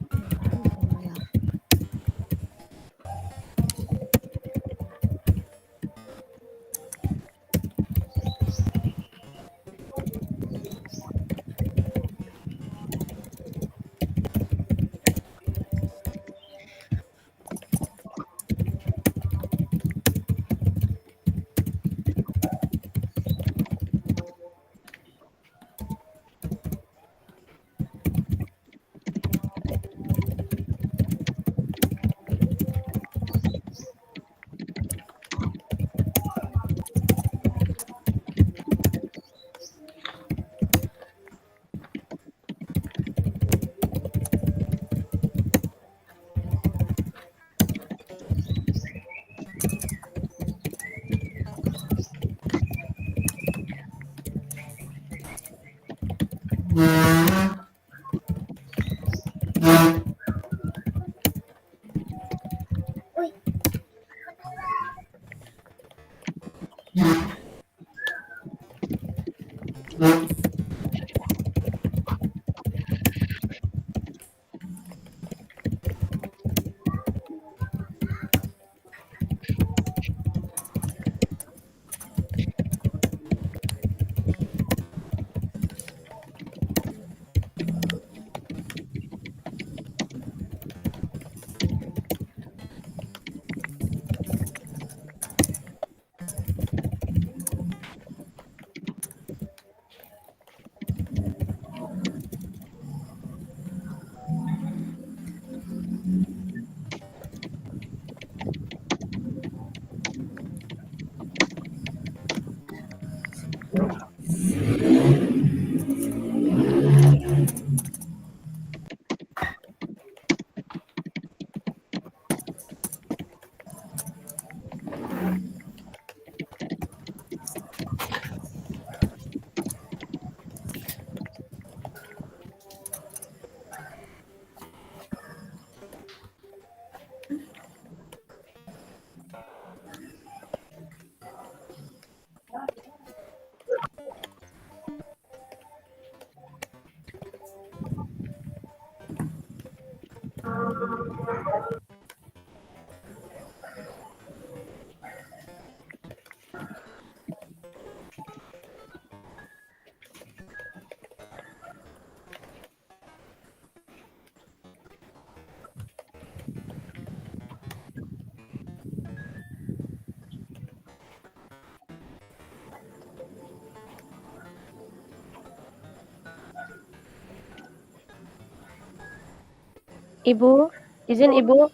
Ibu, izin Ibu,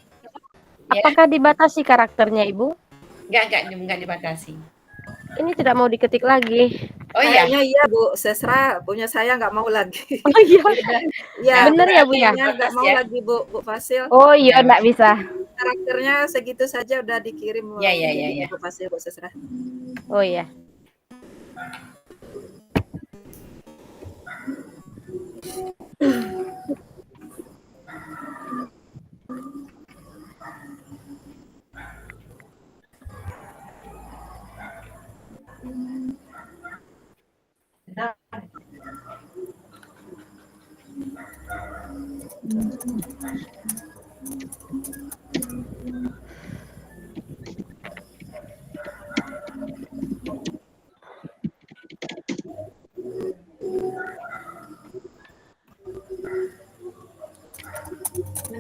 Ya, apakah dibatasi karakternya Ibu? enggak dibatasi. Ini tidak mau diketik lagi. Oh iya. Kayaknya iya Bu, sesra punya saya nggak mau lagi. Oh iya. Ya, Bener ya Bu ya? nggak mau lagi Bu Fasil. Oh iya, enggak bisa. Karakternya segitu saja udah dikirim Ya. Bu Fasil, Bu Sesra. Oh iya.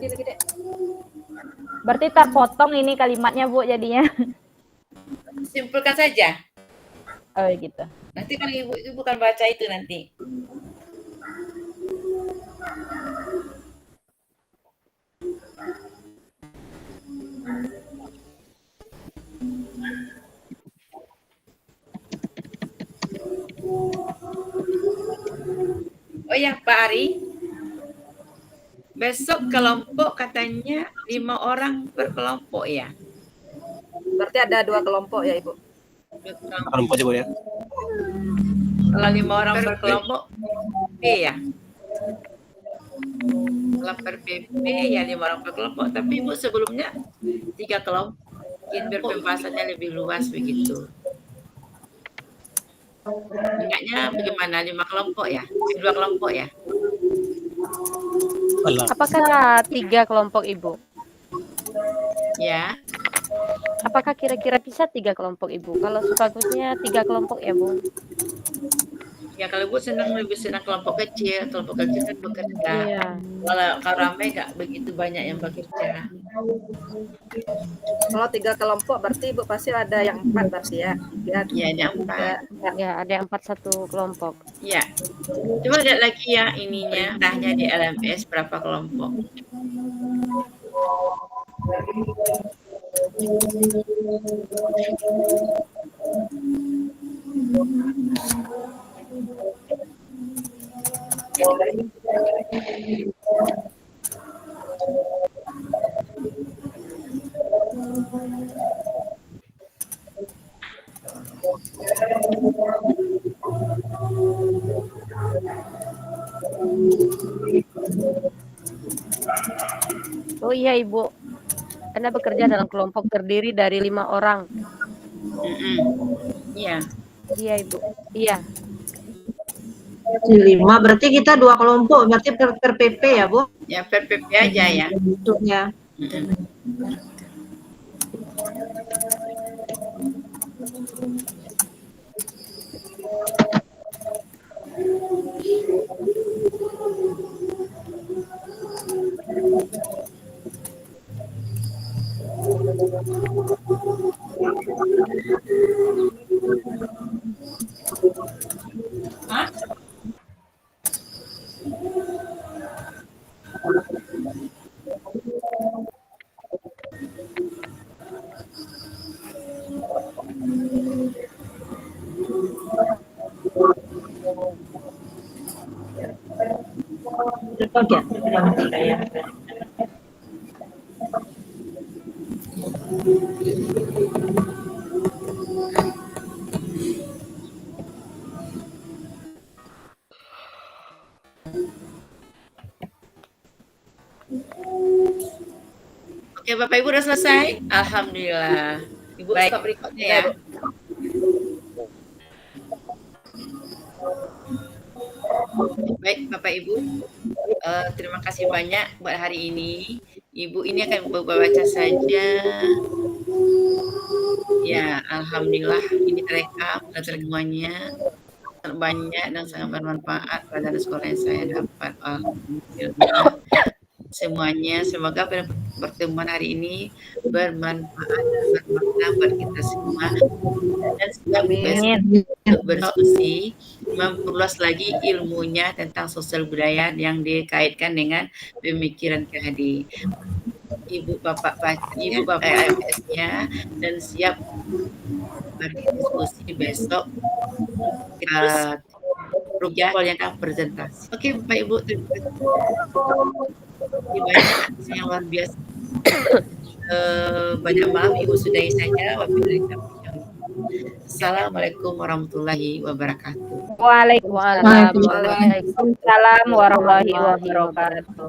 lagi dek. Berarti terpotong ini kalimatnya Bu jadinya. Simpulkan saja. Oh gitu. Nanti kan ibu bukan baca itu nanti. Oh ya Pak Ari, besok kelompok katanya 5 orang per kelompok ya? Berarti ada 2 kelompok ya Ibu? Kelompok aja Bu ya. Kalau 5 orang per kelompok, PP ya? Kalau per PP ya 5 orang per kelompok. Tapi Ibu sebelumnya 3 kelompok, mungkin biar pembahasannya lebih luas begitu. Enggaknya bagaimana 5 kelompok ya? 2 kelompok ya? Apakah 3 kelompok Ibu? Ya. Apakah kira-kira bisa 3 kelompok Ibu? Kalau sebagusnya 3 kelompok ya Bu? Ya kalau Ibu lebih senang kelompok kecil kan bekerja. Iya. Kalau ramai nggak begitu banyak yang bekerja. Kalau 3 kelompok berarti Ibu pasti ada yang 4 berarti ya? Iya ada 4. Ya ada yang 4 satu kelompok. Iya. Coba lihat lagi ya ininya, perintahnya di LMS berapa kelompok. Oh iya Ibu, Anda bekerja dalam kelompok terdiri dari 5 orang. Iya. Iya Ibu, iya. 5 berarti kita 2 kelompok, berarti per PP ya Bu? Ya per PP aja ya. Bentuknya. Oke Bapak Ibu udah selesai? Alhamdulillah. Ibu stop recordnya ya. Baik Bapak Ibu, terima kasih banyak buat hari ini. Ibu ini akan membaca saja. Ya, alhamdulillah ini terekam dan semuanya terbanyak dan sangat bermanfaat pada sekolah yang saya dapat. Alhamdulillah. Semuanya semoga pertemuan hari ini bermanfaat dan bermakna buat kita semua dan siap untuk berdiskusi memperluas lagi ilmunya tentang sosial budaya yang dikaitkan dengan pemikiran KHD. Ibu Bapak AMS-nya dan siap berdiskusi besok kita rupiah yang akan presentasi. Oke Bapak Ibu, terima kasih banyak yang luar biasa. Banyak maaf Ibu sudahi saja. Assalamualaikum warahmatullahi wabarakatuh. Waalaikumsalam warahmatullahi wabarakatuh.